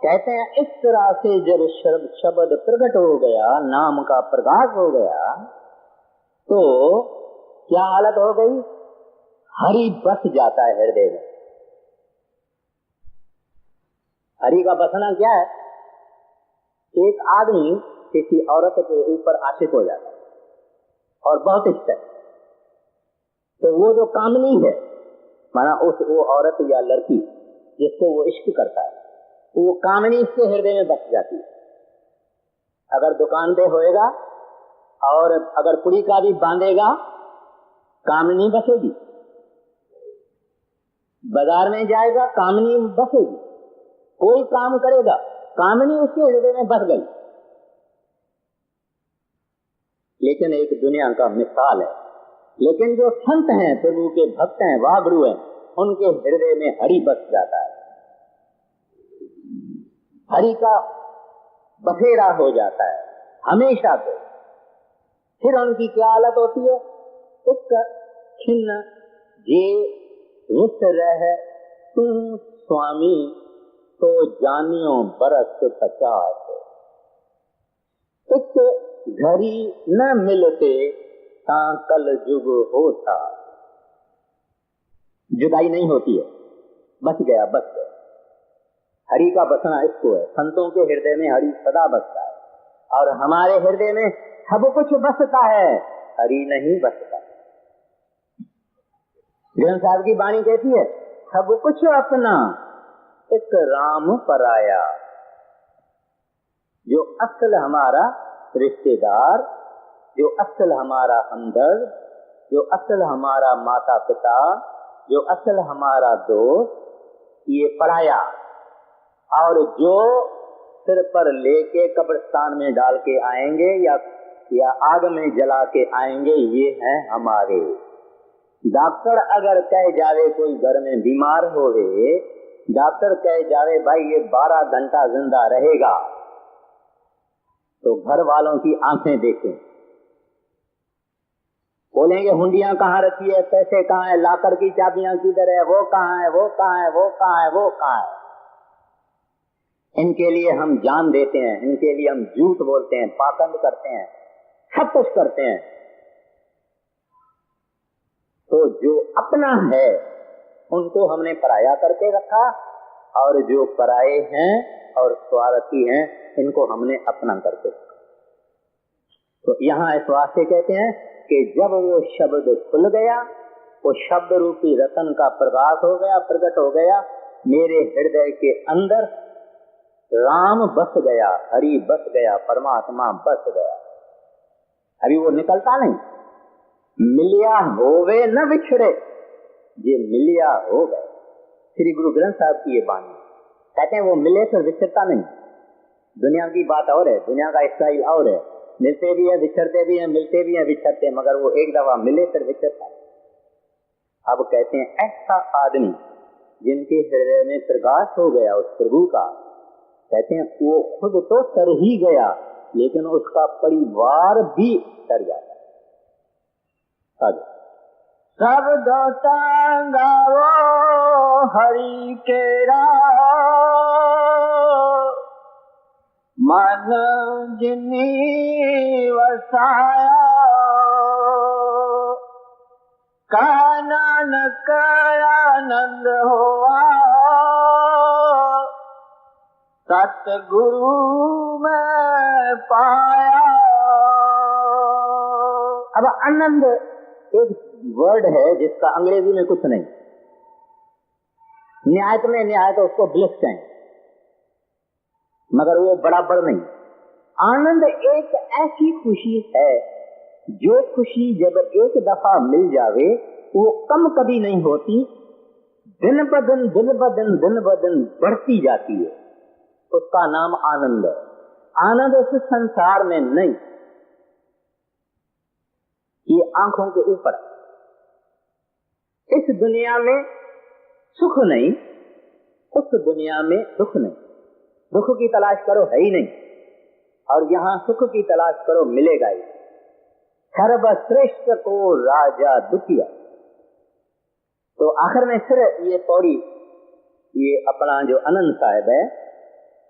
Speaker 1: कहते हैं इस तरह से जब शब्द प्रकट हो गया, नाम का प्रकाश हो गया, तो क्या हालत हो गई, हरि बस जाता है हृदय में। हरि का बसना क्या है, एक आदमी किसी औरत के ऊपर आशिक हो जाता है और बहुत इच्छा है, तो वो जो कामनी है, माना वो औरत या लड़की जिसको वो इश्क करता है, वो कामनी इसके हृदय में बस जाती है। अगर दुकान पे होएगा और अगर पुड़ी का भी बांधेगा, कामनी बसेगी। बाजार में जाएगा, कामनी बसेगी। कोई काम करेगा, कामनी उसके हृदय में बस गई। लेकिन एक दुनिया का मिसाल है, लेकिन जो संत हैं, प्रभु के भक्त हैं, वागरू हैं, उनके हृदय में हरि बस जाता है, हरि का बसेरा हो जाता है हमेशा से। फिर उनकी क्या हालत होती है? एक छिन्न जे रुस रह तू स्वामी तो जानियो बरस 50। एक घड़ी न मिलते ता कल जुग होता। जुदाई नहीं होती है, बच गया, बच गया। हरि का बसना इसको है। संतों के हृदय में हरि सदा बसता है, और हमारे हृदय में सब कुछ बसता है, हरि नहीं बसता। ग्रंथ साहब की वाणी कहती है, सब कुछ अपना एक राम पराया। जो असल हमारा रिश्तेदार, जो असल हमारा हमदर्द, जो असल हमारा माता पिता, जो असल हमारा दोस्त, ये पराया। और जो सिर पर लेके कब्रिस्तान में डाल के आएंगे या आग में जला के आएंगे, ये हैं हमारे। डॉक्टर अगर कह जावे कोई घर में बीमार होवे, डॉक्टर कह जावे भाई ये 12 घंटा जिंदा रहेगा, तो घर वालों की आंखें देखें। बोलेंगे हुंडियां कहाँ रखी है, पैसे कहाँ है, लाकर की चाबियां किधर है, वो कहाँ है, वो कहाँ है, वो कहाँ है, वो कहाँ है। इनके लिए हम जान देते हैं, इनके लिए हम झूठ बोलते हैं, पाखंड करते हैं, सब कुछ करते हैं। तो जो अपना है उनको हमने पराया करके रखा, और जो पराये हैं और स्वार्थी हैं इनको हमने अपना करके रखा। तो यहाँ इस वास्ते कहते हैं कि जब वो शब्द खुल गया, वो शब्द रूपी रतन का प्रकाश हो गया, प्रकट हो गया, मेरे हृदय के अंदर राम बस गया, हरि बस गया, परमात्मा बस गया। अभी वो निकलता नहीं। मिलिया होवे न विछड़े, ये मिलिया हो गए। श्री गुरु ग्रंथ साहब की ये वाणी कहते हैं वो मिले तो विछड़ता नहीं। दुनिया की बात और है, दुनिया का स्टाइल और है, मिलते भी है, विछड़ते भी हैं, मिलते भी हैं, विछड़ते हैं, मगर वो एक दफा मिले फिर विछड़ता है। अब कहते हैं ऐसा आदमी जिनके हृदय में प्रकाश हो गया उस प्रभु का, कहते हैं वो खुद तो तर ही गया, लेकिन उसका परिवार भी तर जाता है।
Speaker 2: सब गावो हरि केरा, मन जिनी वसाया, नानक आनंद होआ, सतगुरु में पाया।
Speaker 1: अब आनंद एक वर्ड है जिसका अंग्रेजी में कुछ नहीं। न्यायत में न्यायत उसको ब्लिस कहें, मगर वो बराबर नहीं। आनंद एक ऐसी खुशी है जो खुशी जब एक दफा मिल जावे वो कम कभी नहीं होती, दिन ब दिन दिन ब दिन दिन ब दिन बढ़ती जाती है। उसका नाम आनंद है। आनंद इस संसार में नहीं, ये आंखों के ऊपर। इस दुनिया में सुख नहीं, उस दुनिया में दुख नहीं। दुख की तलाश करो है ही नहीं, और यहाँ सुख की तलाश करो मिलेगा ही। सर्वश्रेष्ठ को राजा दुखिया। तो आखिर में फिर ये पौड़ी, ये अपना जो आनंद साहिब है,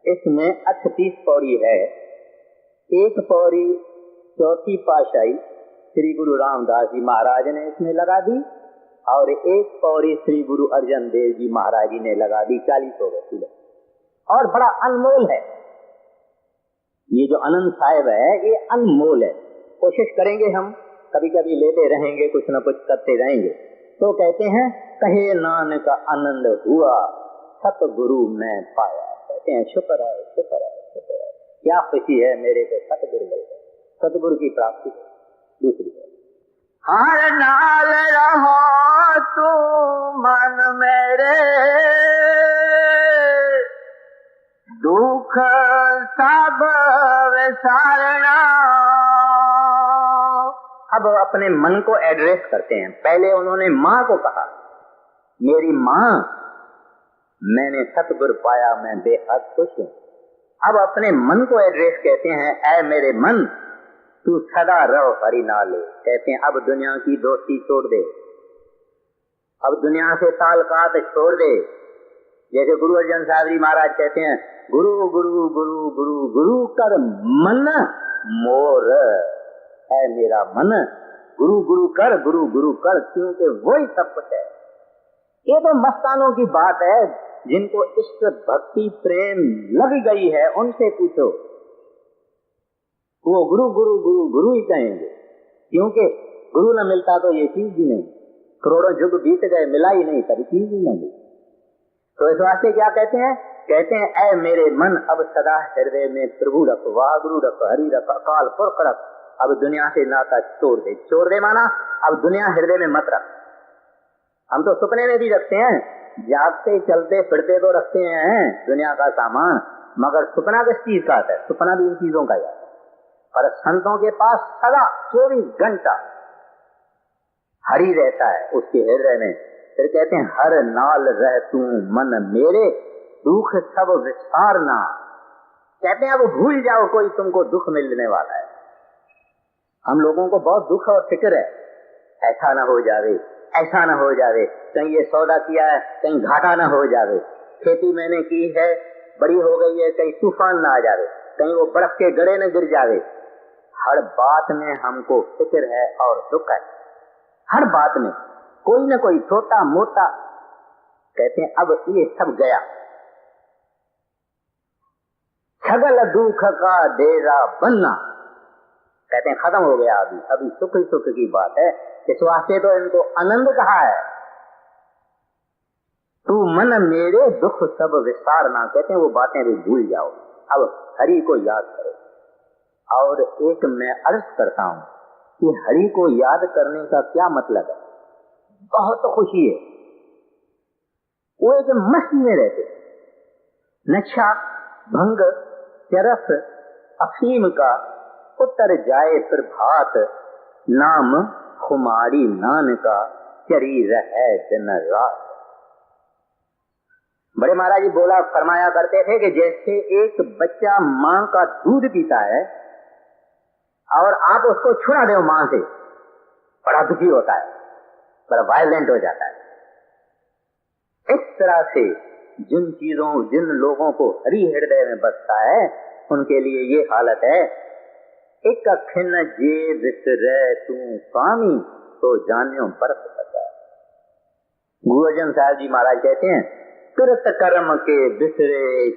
Speaker 1: इसमें 38 पौड़ी है। एक पौड़ी चौथी पाशाही श्री गुरु रामदास जी महाराज ने इसमें लगा दी, और एक पौड़ी श्री गुरु अर्जन देव जी महाराज जी ने लगा दी। 40 हो गए। और बड़ा अनमोल है ये जो आनंद साहिब है, ये अनमोल है। कोशिश करेंगे हम, कभी कभी लेते रहेंगे, कुछ न कुछ करते रहेंगे। तो कहते हैं कहे नानक आनंद हुआ, सतगुरु मैं पाया। कहते हैं शुक्र है, शुक्र है, शुक्र है, क्या खुशी है मेरे को सतगुरु मिल गए, सतगुरु की प्राप्ति है। दूसरी है
Speaker 2: हर नाल रहो तू मन मेरे, दुख सब विसारना।
Speaker 1: अब अपने मन को एड्रेस करते हैं। पहले उन्होंने माँ को कहा, मेरी माँ, मैंने सतगुरु पाया, मैं बेहद खुश हूँ। अब अपने मन को एड्रेस कहते हैं, ऐ मेरे मन, तू सदा रहो हरि नाले। कहते हैं अब दुनिया की दोस्ती छोड़ दे, अब दुनिया से ताल्लुकात छोड़ दे। जैसे गुरु अर्जन साहब जी महाराज कहते हैं, गुरु गुरु गुरु गुरु गुरु कर मन मोर। है मेरा मन, गुरु गुरु कर, गुरु गुरु कर, क्योंकि वही सब कुछ है। ये तो मस्तानों की बात है, जिनको इष्ट भक्ति प्रेम लग गई है उनसे पूछो, वो गुरु गुरु गुरु गुरु ही कहेंगे, क्योंकि गुरु न मिलता तो ये चीज भी नहीं। करोड़ों युग बीत गए, मिला ही नहीं, कभी चीज ही नहीं। तो इस वास्ते क्या कहते हैं? कहते हैं ऐ मेरे मन, अब सदा हृदय में प्रभु रख, वाहगुरु रख, हरि रख, अकाल पुरख रख। अब दुनिया से नाता छोड़ दे। छोड़ दे माना अब दुनिया हृदय में मत रख। हम तो सपने में भी रखते हैं, जागते चलते फिरते तो रखते हैं दुनिया का सामान, मगर सपना किस चीज का है? सपना भी इन चीजों का है। पर संतों के पास सदा 24 घंटा हरि रहता है उसके हृदय में। फिर कहते हैं हर नाल रह तू मन मेरे, दुख सब विसारना। कहते हैं अब भूल जाओ कोई तुमको दुख मिलने वाला है। हम लोगों को बहुत दुख और फिक्र है, ऐसा न हो जावे, ऐसा न हो जावे, कहीं ये सौदा किया है कहीं घाटा न हो जावे, खेती मैंने की है बड़ी हो गई है कहीं तूफान न आ जावे, कहीं वो बर्फ के गड़े न गिर जावे। हर बात में हमको फिक्र है और दुख है, हर बात में कोई न कोई छोटा मोटा। कहते हैं अब ये सब गया, सगल दुख का डेरा बनना। कहते हैं खत्म हो गया, अभी सुख ही सुख की बात है। इस वास्ते तो इनको आनंद कहा है। तू मन मेरे दुख सब विसारना। कहते हैं वो बातें भी भूल जाओ, अब हरि को याद करो। और एक मैं अर्ज करता हूं कि हरि को याद करने का क्या मतलब है। बहुत खुशी है, वो एक मस्ती में रहते, नशा भंग चरस अफीम का उतर जाए प्रभात, नाम खुमारी नान का चरी रहे दिन रात। बड़े महाराज जी बोला फरमाया करते थे कि जैसे एक बच्चा मां का दूध पीता है और आप उसको छुड़ा दो मां से, बड़ा दुखी होता है, बड़ा वायलेंट हो जाता है। इस तरह से जिन चीजों जिन लोगों को हरि हृदय में बसता है उनके लिए ये हालत है। एक खिन जे विसरे तू स्वामी, तो जानियो बरस बचा। गुरु अर्जन साहब जी महाराज कहते हैं कृत कर्म के विसरे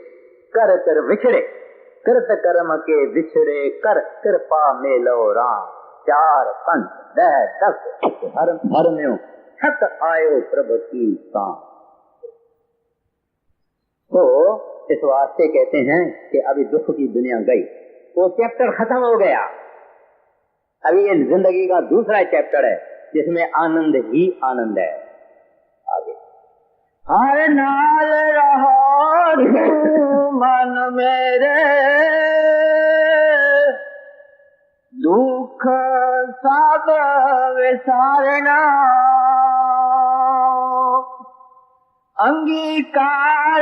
Speaker 1: कर कर विछड़े, कृत कर्म के विछड़े कर कृपा मेलो राम। 4 5 10 10 धर्म्यो छत आयो प्रभु की शाम। तो इस वास्ते कहते हैं कि अभी दुख की दुनिया गई, वो चैप्टर खत्म हो गया। अभी ये जिंदगी का दूसरा चैप्टर है जिसमें आनंद ही आनंद है। आगे
Speaker 2: हर नाल रहो मन मेरे, दुख सब विसारना। अंगीकार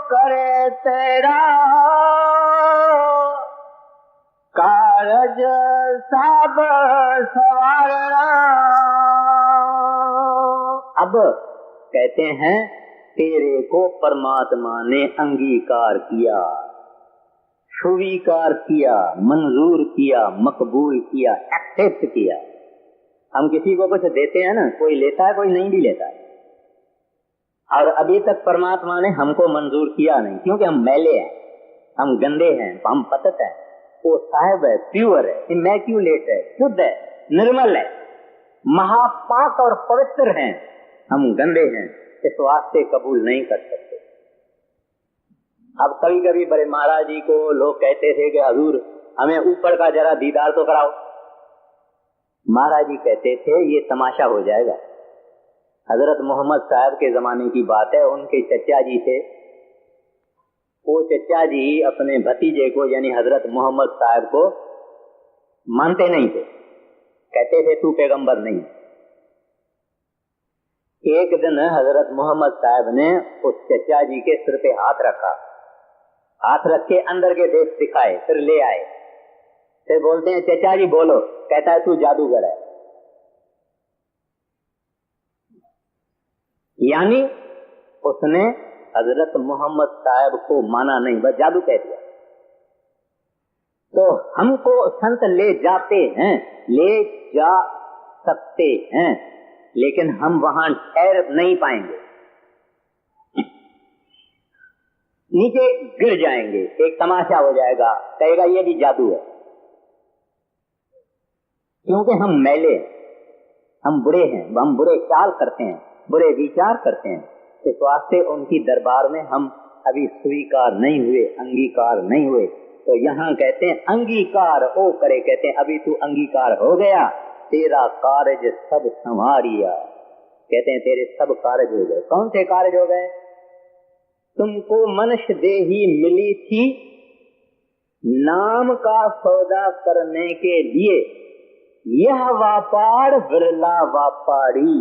Speaker 2: करे तेरा, कारज सब सवारना।
Speaker 1: अब कहते हैं तेरे को परमात्मा ने अंगीकार किया, स्वीकार किया, मंजूर किया, मकबूल किया, एक्सेप्ट किया। हम किसी को कुछ देते हैं ना, कोई लेता है कोई नहीं भी लेता है, और अभी तक परमात्मा ने हमको मंजूर किया नहीं, क्योंकि हम मैले हैं, हम गंदे हैं, हम पतित हैं। वो साहिब है, प्योर है, इमैक्यूलेट है, शुद्ध है, निर्मल है, महापाक और पवित्र हैं। हम गंदे हैं, इस वास्ते कबूल नहीं कर सकते। अब कभी कभी बड़े महाराज जी को लोग कहते थे कि हजूर हमें ऊपर का जरा दीदार तो कराओ। महाराज जी कहते थे ये तमाशा हो जाएगा। हजरत मोहम्मद साहब के जमाने की बात है, उनके चचा जी थे, वो चचा जी अपने भतीजे को यानी हजरत मोहम्मद साहब को मानते नहीं थे, कहते थे तू पैगंबर नहीं। एक दिन हजरत मोहम्मद साहब ने उस चचा जी के सिर पे हाथ रखा, हाथ रख के अंदर के देश दिखाए, फिर ले आए, फिर बोलते हैं चचा जी बोलो, कहता है तू जादूगर है। यानी उसने हजरत मोहम्मद साहब को माना नहीं, बस जादू कह दिया। तो हमको संत ले जाते हैं, ले जा सकते हैं, लेकिन हम वहां ठहर नहीं पाएंगे, नीचे गिर जाएंगे, एक तमाशा हो जाएगा, कहेगा ये भी जादू है। क्योंकि हम मैले, हम बुरे हैं, हम बुरे ख्याल करते हैं, बुरे विचार करते हैं, इस वास्ते उनकी दरबार में हम अभी स्वीकार नहीं हुए, अंगीकार नहीं हुए। तो यहाँ कहते हैं अंगीकार ओ करे, कहते हैं अभी तू अंगीकार हो गया, तेरा कार्य सब संवारिया, कहते हैं तेरे सब कार्य हो गए। कौन से कार्य हो गए? तुमको मनुष्य देही मिली थी नाम का सौदा करने के लिए, यह व्यापार विरला व्यापारी,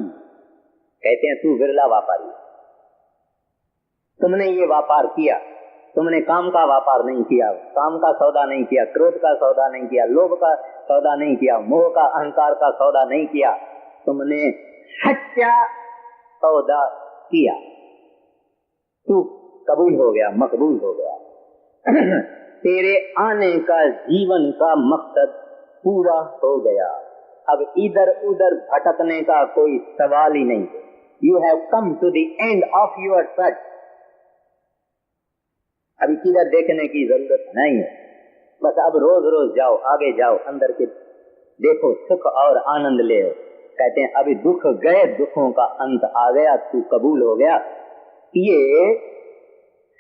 Speaker 1: कहते हैं तू विरला व्यापारी, तुमने ये व्यापार किया, तुमने काम का व्यापार नहीं किया, काम का सौदा नहीं किया, क्रोध का सौदा नहीं किया, लोभ का सौदा नहीं किया, मोह का अहंकार का सौदा नहीं किया, तुमने सच्चा सौदा किया, तू कबूल हो गया, मकबूल हो गया। तेरे आने का जीवन का मकसद पूरा हो गया, अब इधर उधर भटकने का कोई सवाल ही नहीं है। You have come to the end of your search, अभी किधर देखने की जरूरत नहीं है, बस अब रोज रोज जाओ, आगे जाओ, अंदर के देखो, सुख और आनंद ले। कहते हैं अभी दुख गए, दुखों का अंत आ गया, तू कबूल हो गया। ये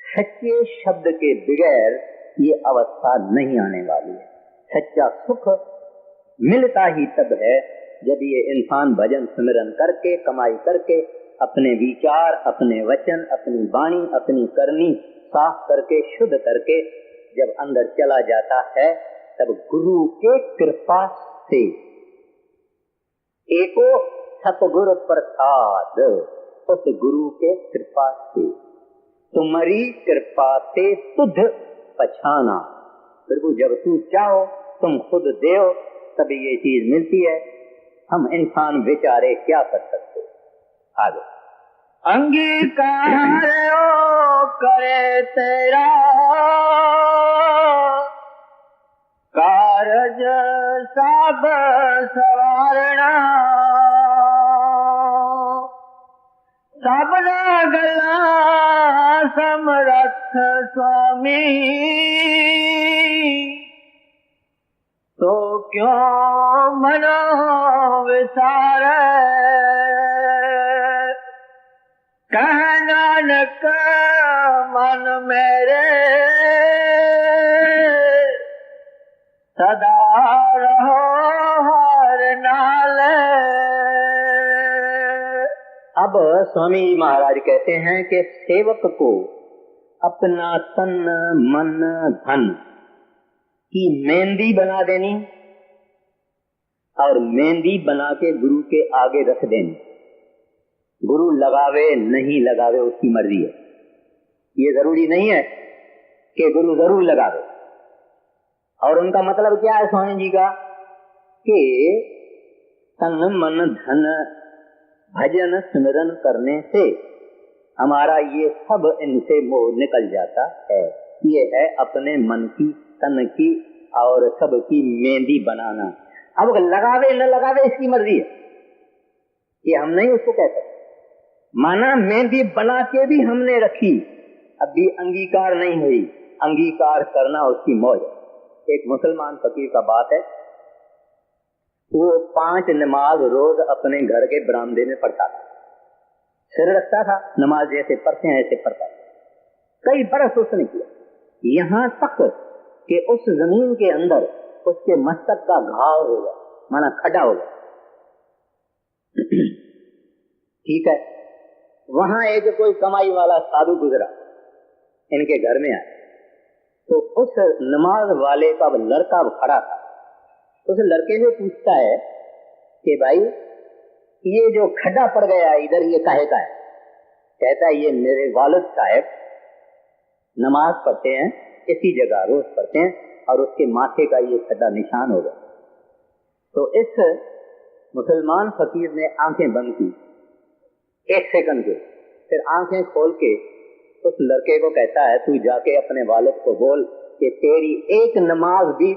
Speaker 1: सच्चे शब्द के बगैर ये अवस्था नहीं आने वाली है। सच्चा सुख मिलता ही तब है जब ये इंसान भजन स्मरण करके, कमाई करके, अपने विचार, अपने वचन, अपनी वाणी, अपनी करनी साफ करके, शुद्ध करके जब अंदर चला जाता है, तब गुरु के कृपा से, एको सतगुरु प्रसाद, उस गुरु के कृपा से, तुम्हारी कृपा से तुध पछाना, प्रभु जब तू चाहो तुम खुद देओ तभी ये चीज मिलती है। हम इंसान बेचारे क्या कर सकते। आगे
Speaker 2: अंगीकार ओ करे तेरा कारज सब सवारना, सबना गला समरथ स्वामी, तो क्यों मनो विसार, कह नानक मन मेरे सदा रहो हर नाल।
Speaker 1: अब स्वामी महाराज कहते हैं कि सेवक को अपना तन मन धन की मेहंदी बना देनी और मेहंदी बना के गुरु के आगे रख देनी। गुरु लगावे नहीं लगावे उसकी मर्जी है, ये जरूरी नहीं है कि गुरु जरूर लगावे। और उनका मतलब क्या है स्वामी जी का, कि तन मन धन भजन स्मरण करने से हमारा ये सब इनसे मोह निकल जाता है। ये है अपने मन की, तन की और सब की मेहंदी बनाना। अब लगावे न लगावे इसकी मर्जी है, ये हम नहीं उसको कहते। माना मेहंदी बना के भी हमने रखी, अभी अंगीकार नहीं हुई, अंगीकार करना उसकी मौज है। एक मुसलमान फकीर का बात है, वो 5 नमाज रोज अपने घर के बरामदे में पढ़ता था, सिर रखता था, नमाज जैसे पढ़ते हैं ऐसे पढ़ता था। कई बरस उसने किया, यहाँ तक कि उस जमीन के अंदर उसके मस्तक का घाव हो गया, माना खड्डा हो गया। ठीक है, वहां एक कोई कमाई वाला साधु गुजरा, इनके घर में आया, तो उस नमाज वाले का लड़का खड़ा था। उस लड़के से पूछता है कि भाई ये जो खड्डा पड़ गया इधर, ये काहे का है? कहता है ये मेरे वालिद साहब नमाज पढ़ते हैं इसी जगह, रोज पढ़ते हैं, और उसके माथे का ये खड्डा निशान हो गया। तो इस मुसलमान फकीर ने आंखें बंद की 1 सेकंड के, फिर आंखें खोल के उस लड़के को कहता है तू जाके अपने वालिद को बोल कि तेरी एक नमाज भी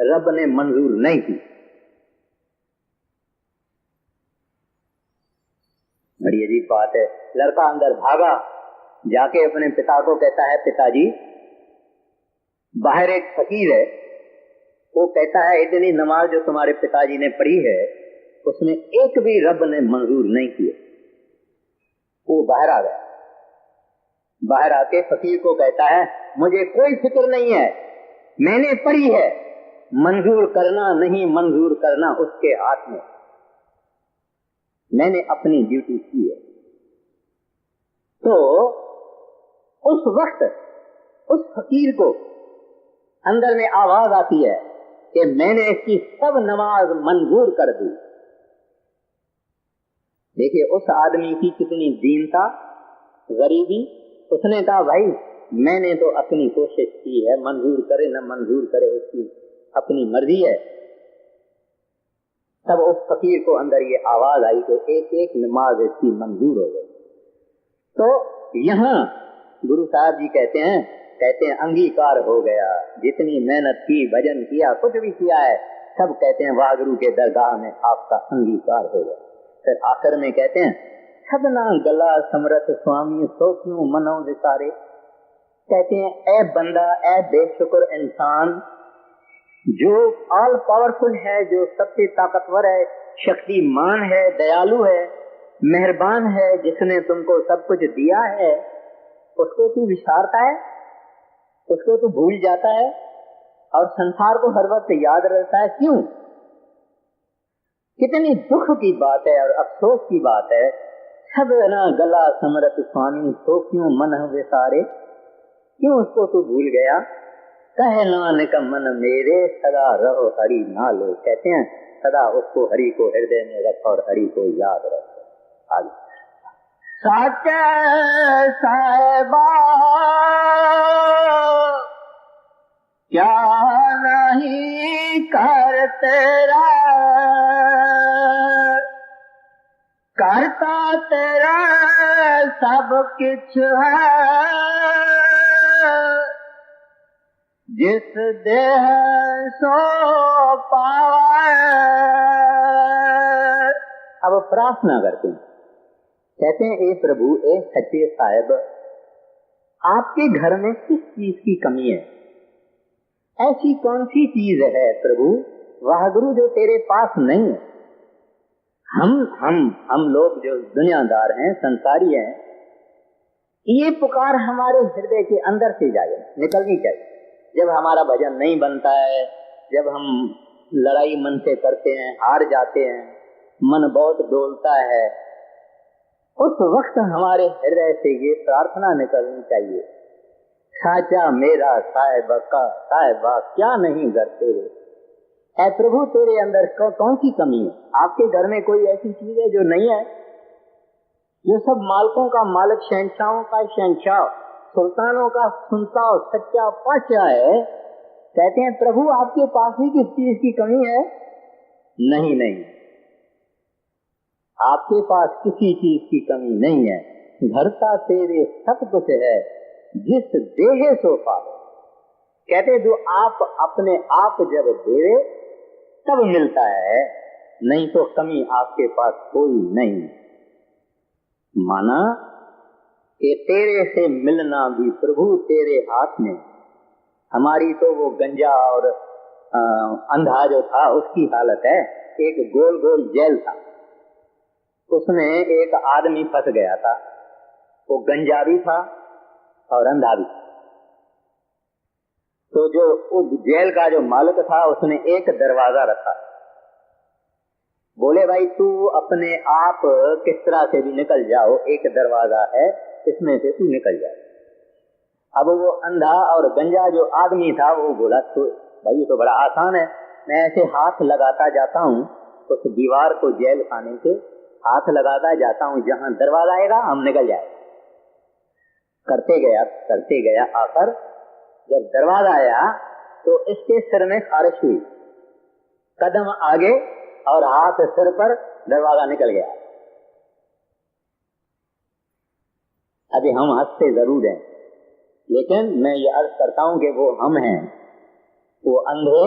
Speaker 1: रब ने मंजूर नहीं की। बड़ी अजीब बात है। लड़का अंदर भागा, जाके अपने पिता को कहता है पिताजी बाहर एक फकीर है, वो कहता है इतनी नमाज जो तुम्हारे पिताजी ने पढ़ी है उसमें एक भी रब ने मंजूर नहीं किया। वो बाहर आ गया, बाहर आके फकीर को कहता है मुझे कोई फिक्र नहीं है, मैंने पढ़ी है, मंजूर करना नहीं मंजूर करना उसके हाथ में, मैंने अपनी ड्यूटी की है। तो उस वक्त उस फकीर को अंदर में आवाज आती है कि मैंने इसकी सब नमाज मंजूर कर दी। देखिए उस आदमी की कितनी दीनता, गरीबी। उसने कहा भाई मैंने तो अपनी कोशिश की है, मंजूर करे न मंजूर करे उसकी अपनी मर्जी है। तब उस फकीर को अंदर ये आवाज आई कि एक एक नमाज इसकी मंजूर हो गई। तो यहाँ गुरु साहब जी कहते हैं अंगीकार हो गया, जितनी मेहनत की, भजन किया, कुछ भी किया है, सब कहते हैं वाह गुरु के दरगाह में आपका अंगीकार हो गया। फिर आखिर में कहते हैं सदना गला समरथ स्वामी सो क्यों मनो विसारे। कहते हैं ए बंदा, ए बेशुक्र इंसान, जो ऑल पावरफुल है, जो सबसे ताकतवर है, शक्तिमान है, दयालु है, मेहरबान है, जिसने तुमको सब कुछ दिया है, उसको तू विसारता है, उसको तू भूल जाता है और संसार को हर वक्त याद रहता है। क्यों? कितनी दुख की बात है और अफसोस की बात है। सब ना गला समरथ स्वामी सो क्यों मन विसारे, क्यों उसको तू भूल गया। कहे नानक मन मेरे सदा रहो हरि नाले। कहते हैं सदा उसको, हरि को हृदय में रख और हरि को याद रख। आगे
Speaker 2: साचे साहिबा क्या नहीं कर तेरा, करता तेरा सब कुछ है, जिस देह सो पावे।
Speaker 1: अब प्रार्थना करते हैं, कहते हैं ए प्रभु, ए सच्चे साहिब, आपके घर में किस चीज की कमी है? ऐसी कौन सी चीज है प्रभु वाहगुरु जो तेरे पास नहीं है? हम लोग जो दुनियादार हैं, संसारी हैं, ये पुकार हमारे हृदय के अंदर से जाए, निकलनी चाहिए। जब हमारा भजन नहीं बनता है, जब हम लड़ाई मन से करते हैं, हार जाते हैं, मन बहुत डोलता है, उस वक्त हमारे हृदय से ये प्रार्थना निकलनी चाहिए, साचा मेरा साहिबा क्या नहीं घर तेरे। ऐ प्रभु तेरे अंदर कौन सी कमी है? आपके घर में कोई ऐसी चीज है जो नहीं है? जो सब मालिकों का मालिक, शहंशाहों का शहंशाह, सुल्तानों का सुल्तान, सच्चा पातशाह है। कहते हैं प्रभु आपके पास ही किस चीज की कमी है? नहीं, आपके पास किसी चीज की कमी नहीं है। धरता तेरे सब कुछ है, जिस देह सो पावे। कहते जो आप अपने आप जब देवे तब मिलता है, नहीं तो कमी आपके पास कोई नहीं। माना कि तेरे से मिलना भी प्रभु तेरे हाथ में। हमारी तो वो गंजा और अंधा जो था उसकी हालत है। एक गोल गोल जेल था, उसमें एक आदमी फंस गया था। वो गंजा भी था, और अंधा भी। तो जो उस जेल का जो मालिक था उसने एक दरवाजा रखा। बोले भाई तू अपने आप किस तरह से भी निकल जाओ, एक दरवाजा है इसमें से तू निकल जाए। अब वो अंधा और गंजा जो आदमी था वो बोला तो भाई ये तो बड़ा आसान है, मैं ऐसे हाथ लगाता जाता हूँ उस दीवार को, जेल खाने के हाथ लगाता जाता हूँ, जहां दरवाजा आएगा हम निकल जाए। करते गया आकर जब दरवाजा आया तो इसके सिर में खारिश हुई, कदम आगे और हाथ सिर पर, दरवाजा निकल गया। अभी हम हंसते जरूर हैं, लेकिन मैं ये अर्ज करता हूं कि वो हम हैं, वो अंधे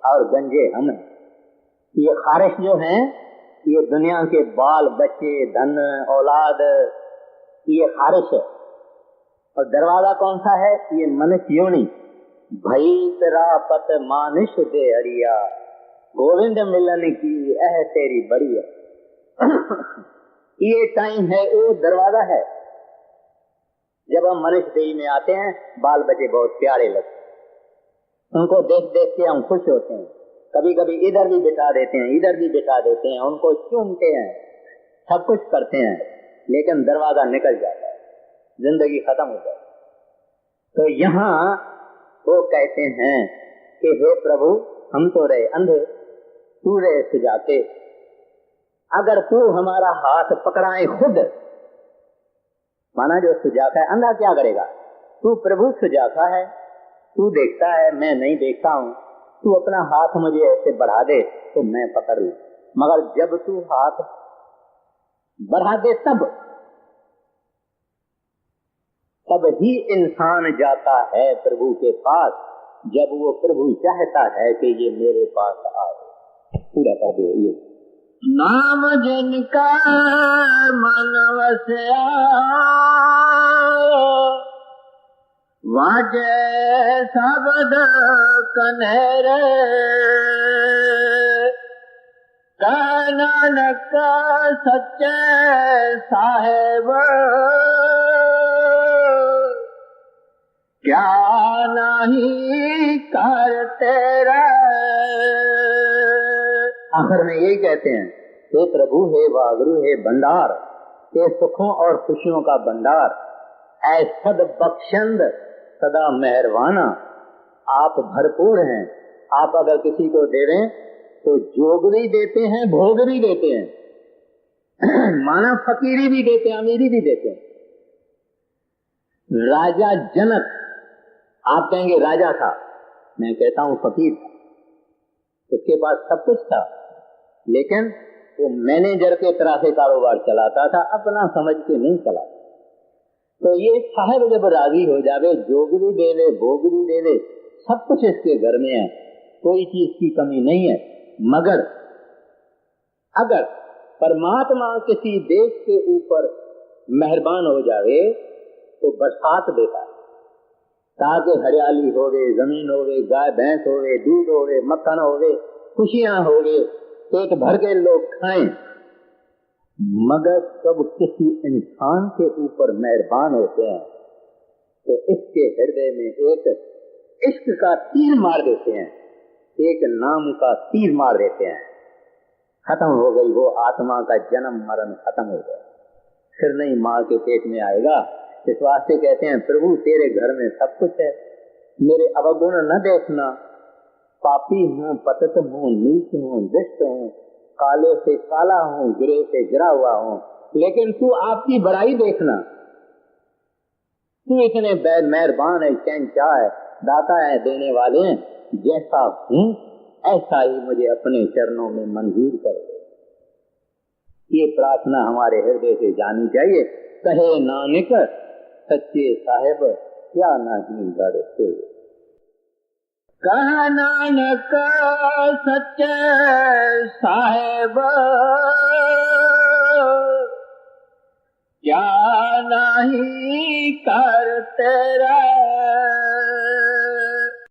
Speaker 1: और गंजे हम हैं। ये खारिश जो हैं ये दुनिया के बाल बच्चे, धन, औलाद, ये खारिश है। और दरवाजा कौन सा है? ये मनुष्य योनि। भई तेरा पत मानुष दे हरिया, गोविंद मिलन की एह तेरी बढ़िया। ये टाइम है, वो दरवाजा है। जब हम मनुष्य देही में आते हैं बाल बच्चे बहुत प्यारे लगते हैं, उनको देख देख के हम खुश होते हैं। कभी कभी इधर भी बिठा देते हैं, इधर भी बिठा देते हैं, उनको चूमते हैं, सब कुछ करते हैं, लेकिन दरवाजा निकल जाता है, जिंदगी खत्म हो जाती। तो यहाँ वो कहते हैं कि हे प्रभु हम तो रहे अंधे, तू रहे सुजाते, अगर तू हमारा हाथ पकड़ाए खुद, माना जो सुजाता है अंधा क्या करेगा? तू प्रभु सुजाता है, तू देखता है, मैं नहीं देखता हूँ, तू अपना हाथ मुझे ऐसे बढ़ा दे तो मैं पकड़ लूं। मगर जब तू हाथ बढ़ा दे तब ही इंसान जाता है प्रभु के पास, जब वो प्रभु चाहता है कि ये मेरे पास आए। पूरा कर दो ये।
Speaker 2: नाम जिनका मन वसया, वाजे शब्द कन्हैरे, नानक सच्चे साहेब, क्या नहीं कर तेरा।
Speaker 1: आखिर में यही कहते हैं, हे प्रभु, हे वागुरु, हे भंडार, हे सुखों और खुशियों का भंडार, ऐ सद बख्शंद सदा मेहरबाना, आप भरपूर हैं। आप अगर किसी को दे रहे तो जोग भी देते हैं, भोग भी देते हैं, माना फकीरी भी देते हैं, अमीरी भी देते हैं। राजा जनक, आप कहेंगे राजा था, मैं कहता हूं फकीर था, उसके पास सब कुछ था, लेकिन वो मैनेजर के तरह से कारोबार चलाता था, अपना समझ के नहीं चला। तो ये साहब जब राजी हो जावे, जोग भी दे दे, भोग भी दे दे, सब कुछ इसके घर में है, कोई चीज की कमी नहीं है। मगर अगर परमात्मा किसी देश के ऊपर मेहरबान हो जावे तो बरसात देता है, ताकि हरियाली होवे, जमीन होवे, गाय भैंस होवे, दूध होवे, मक्खन होवे, खुशियां होवे, पेट भर के लोग खाएं। मगर जब किसी इंसान के ऊपर मेहरबान होते हैं तो इसके हृदय में एक इश्क का तीर मार देते हैं, एक नाम का तीर मार देते हैं। खत्म हो गई वो आत्मा का जन्म मरण, खत्म हो गया, फिर नहीं माँ के पेट में आएगा। इस वास्ते कहते हैं प्रभु तेरे घर में सब कुछ है, मेरे अवगुण न देखना, पापी हूँ, पतित हूँ, नीच हूँ, दुष्ट हूँ, काले से काला हूँ, गिरे से गिरा हुआ हूँ, लेकिन तू आपकी बड़ाई देखना, तू इतने मेहरबान है, शहंशाह है, दाता है, देने वाले हैं, जैसा हूँ ऐसा ही मुझे अपने चरणों में मंजूर कर दे। ये प्रार्थना हमारे हृदय से जानी चाहिए। कहे नानक सच्चे साहेब क्या नहीं डरते।
Speaker 2: कह नानक सच्चे साहेब क्या नहीं कर तेरा।